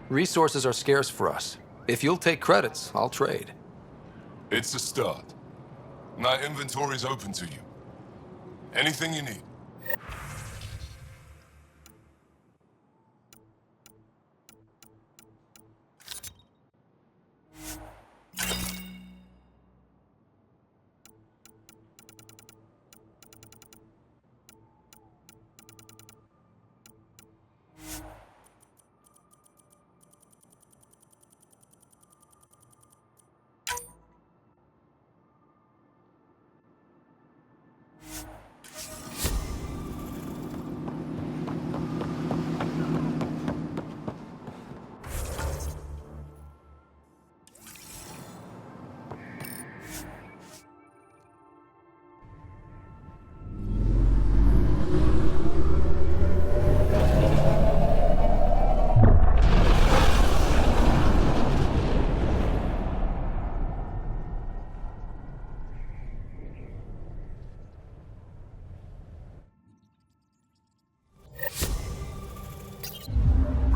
Resources are scarce for us. If you'll take credits, I'll trade. It's a start. My inventory's open to you. Anything you need.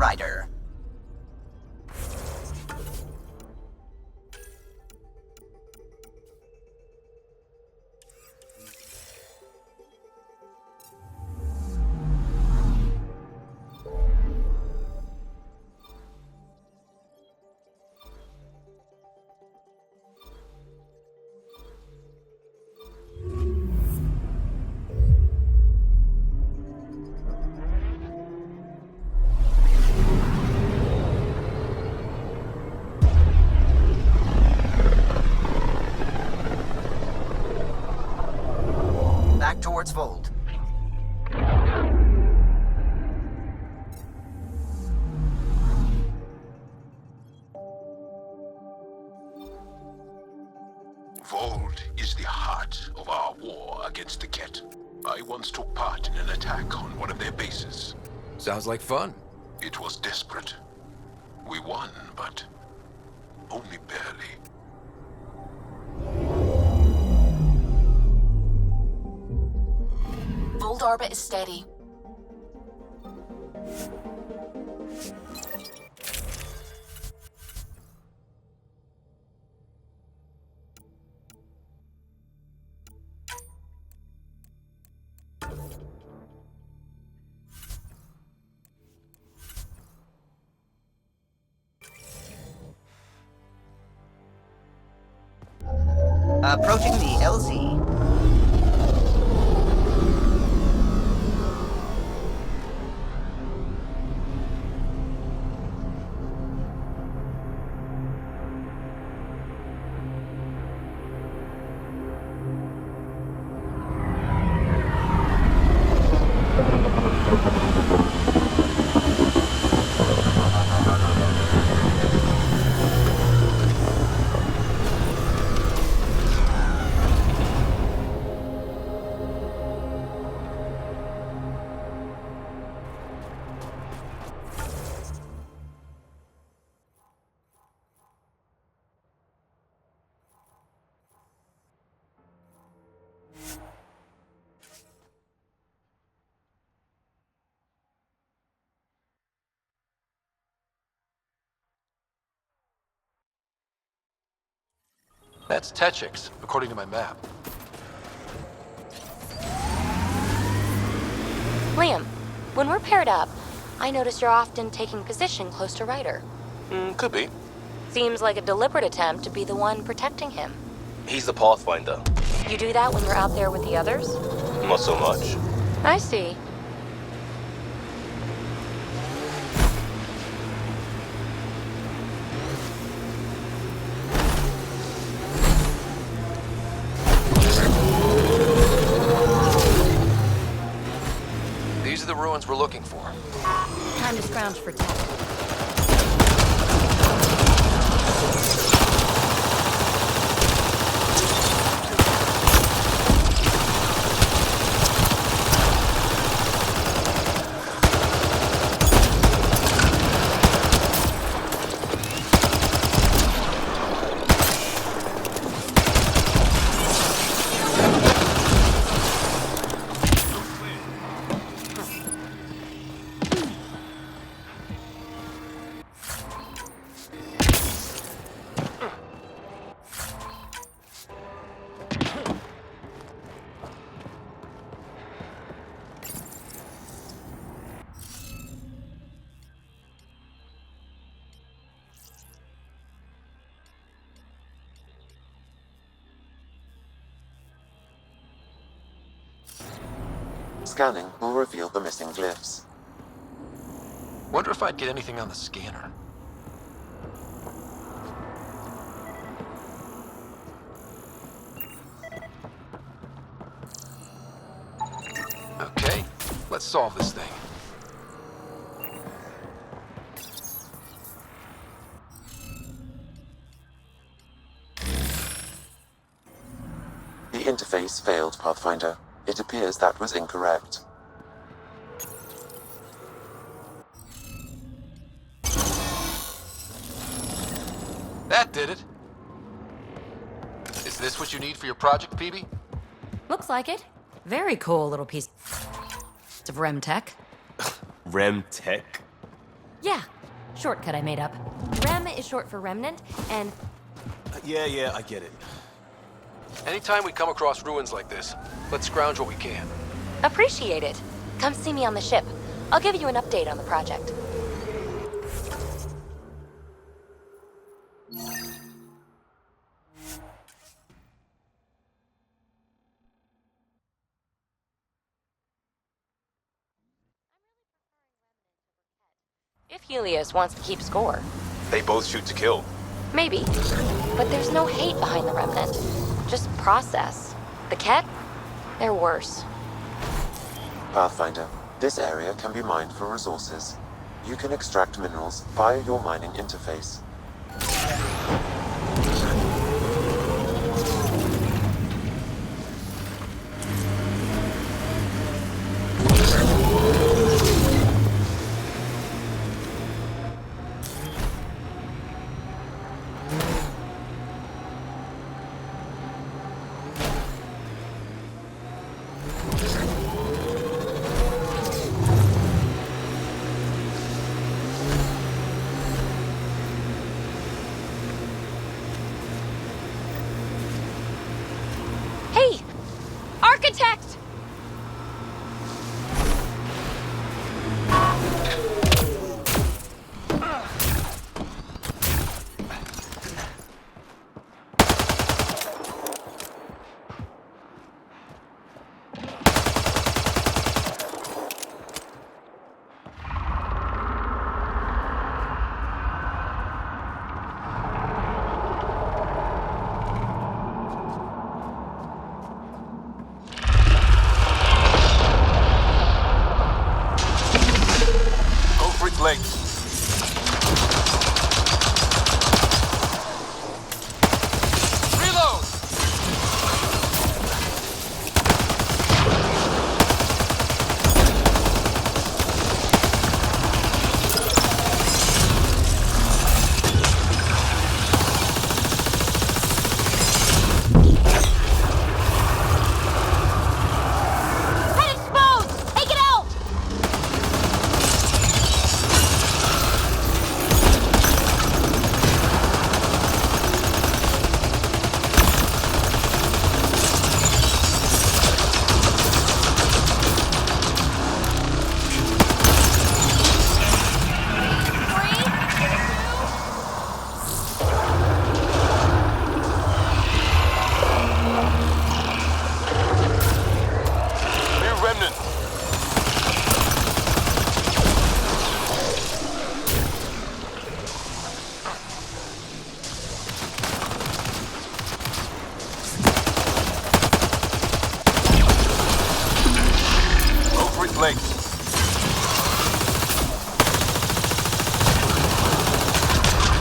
Ryder. Back towards Vold. Vold is the heart of our war against the Ket. I once took part in an attack on one of their bases. Sounds like fun. It was desperate. We won, but only barely. Vold orbit is steady. Approaching the LZ. That's Techix, according to my map. Liam, when we're paired up, I notice you're often taking position close to Ryder. Could be. Seems like a deliberate attempt to be the one protecting him. He's the Pathfinder. You do that when you're out there with the others? Not so much. I see. These are the ruins we're looking for. Time to scrounge for tech. Scanning will reveal the missing glyphs. Wonder if I'd get anything on the scanner. Okay, let's solve this thing. The interface failed, Pathfinder. It appears that was incorrect. That did it. Is this what you need for your project, PB? Looks like it. Very cool little piece of REM tech. Rem tech? Yeah, shortcut I made up. Rem is short for remnant, and Yeah, I get it. Anytime we come across ruins like this, let's scrounge what we can. Appreciate it. Come see me on the ship. I'll give you an update on the project. If Helios wants to keep score. They both shoot to kill. Maybe. But there's no hate behind the Remnant. Just process. The Ket? They're worse. Pathfinder, this area can be mined for resources. You can extract minerals via your mining interface. Hey! Architect! Legs. Reload! Head exposed! Take it out! New remnant. Go for its legs.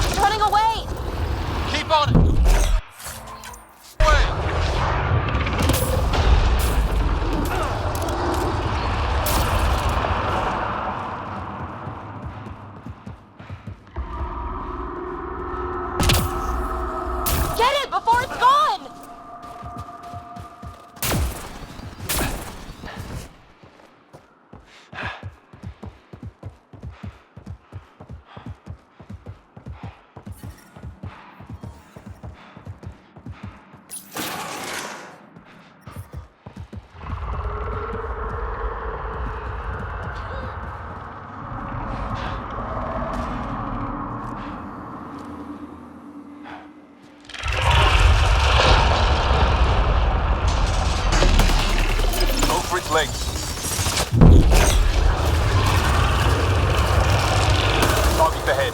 It's running away! Keep on it! Away! Get it before it's gone! Go for its legs. Target the head.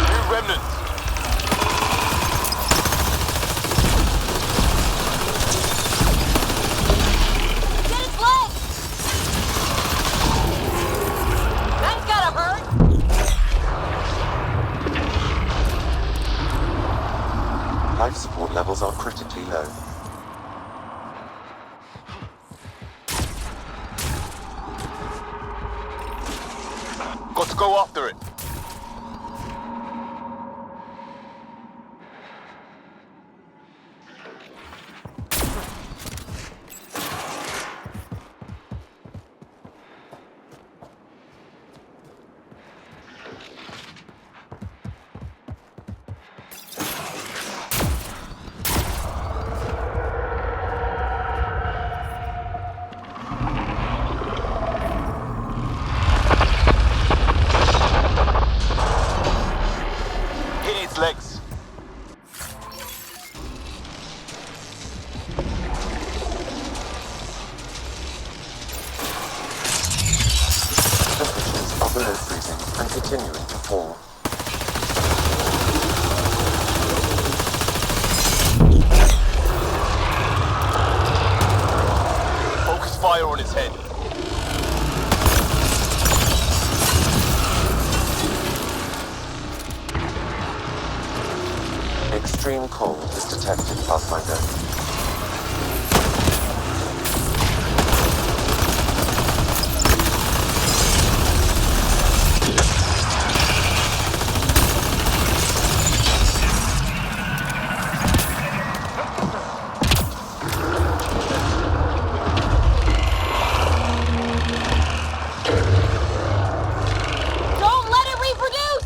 New remnant. very low. Got to go after it. Legs. Temperatures are below freezing and continuing to fall. Focus fire on its head. Extreme cold is detected, Pathfinder. Don't let it reproduce!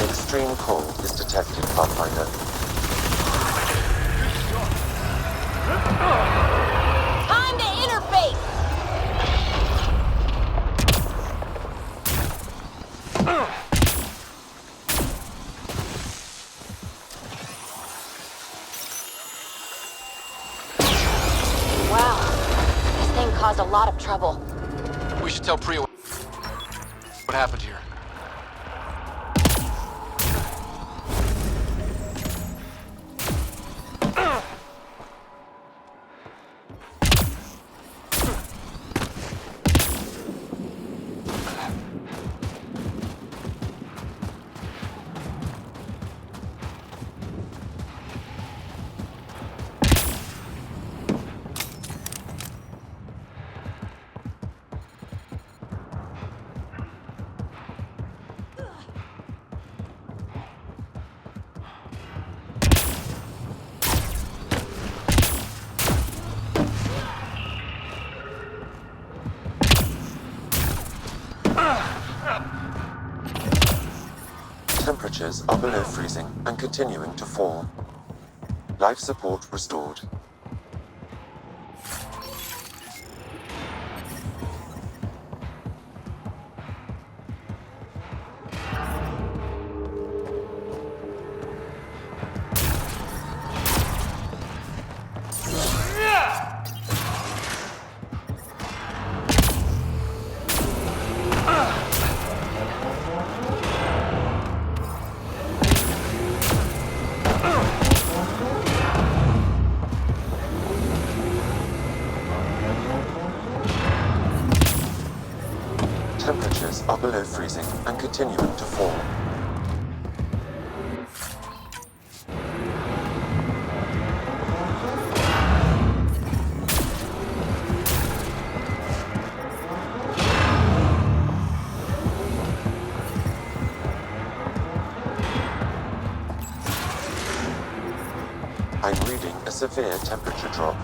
Extreme cold is detected, Pathfinder. Time to interface! Wow. This thing caused a lot of trouble. We should tell Priya what happened here. Temperatures are below freezing and continuing to fall. Life support restored. Temperatures are below freezing and continuing to fall. I'm reading a severe temperature drop.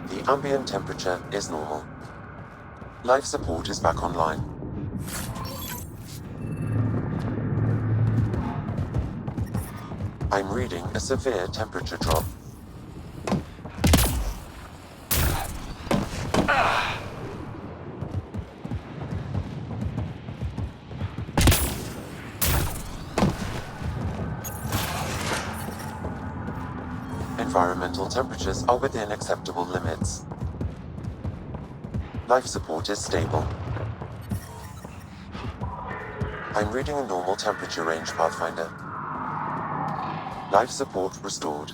The ambient temperature is normal. Life support is back online. I'm reading a severe temperature drop. Environmental temperatures are within acceptable limits. Life support is stable. I'm reading a normal temperature range, Pathfinder. Life support restored.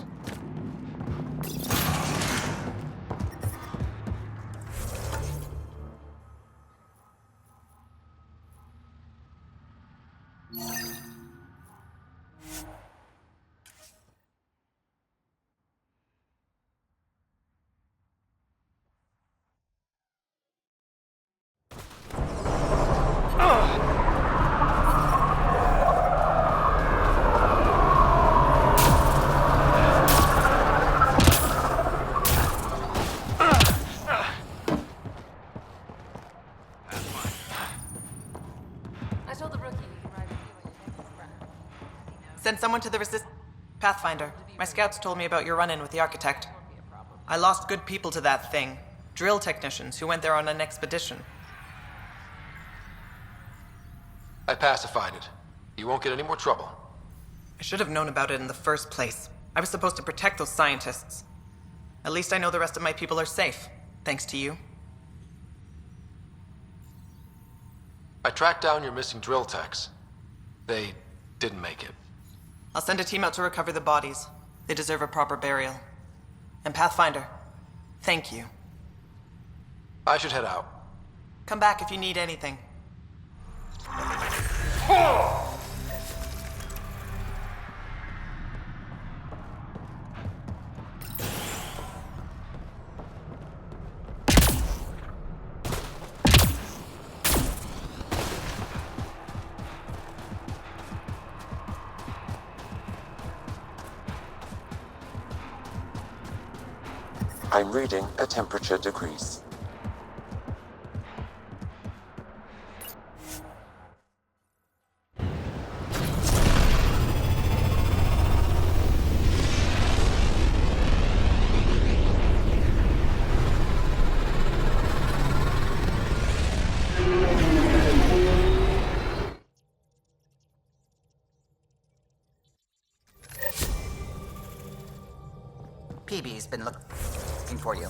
Send someone to the Pathfinder, my scouts told me about your run-in with the Architect. I lost good people to that thing. Drill technicians who went there on an expedition. I pacified it. You won't get any more trouble. I should have known about it in the first place. I was supposed to protect those scientists. At least I know the rest of my people are safe, thanks to you. I tracked down your missing drill techs. They didn't make it. I'll send a team out to recover the bodies. They deserve a proper burial. And Pathfinder, thank you. I should head out. Come back if you need anything. I'm reading a temperature decrease. PB's been looking for you.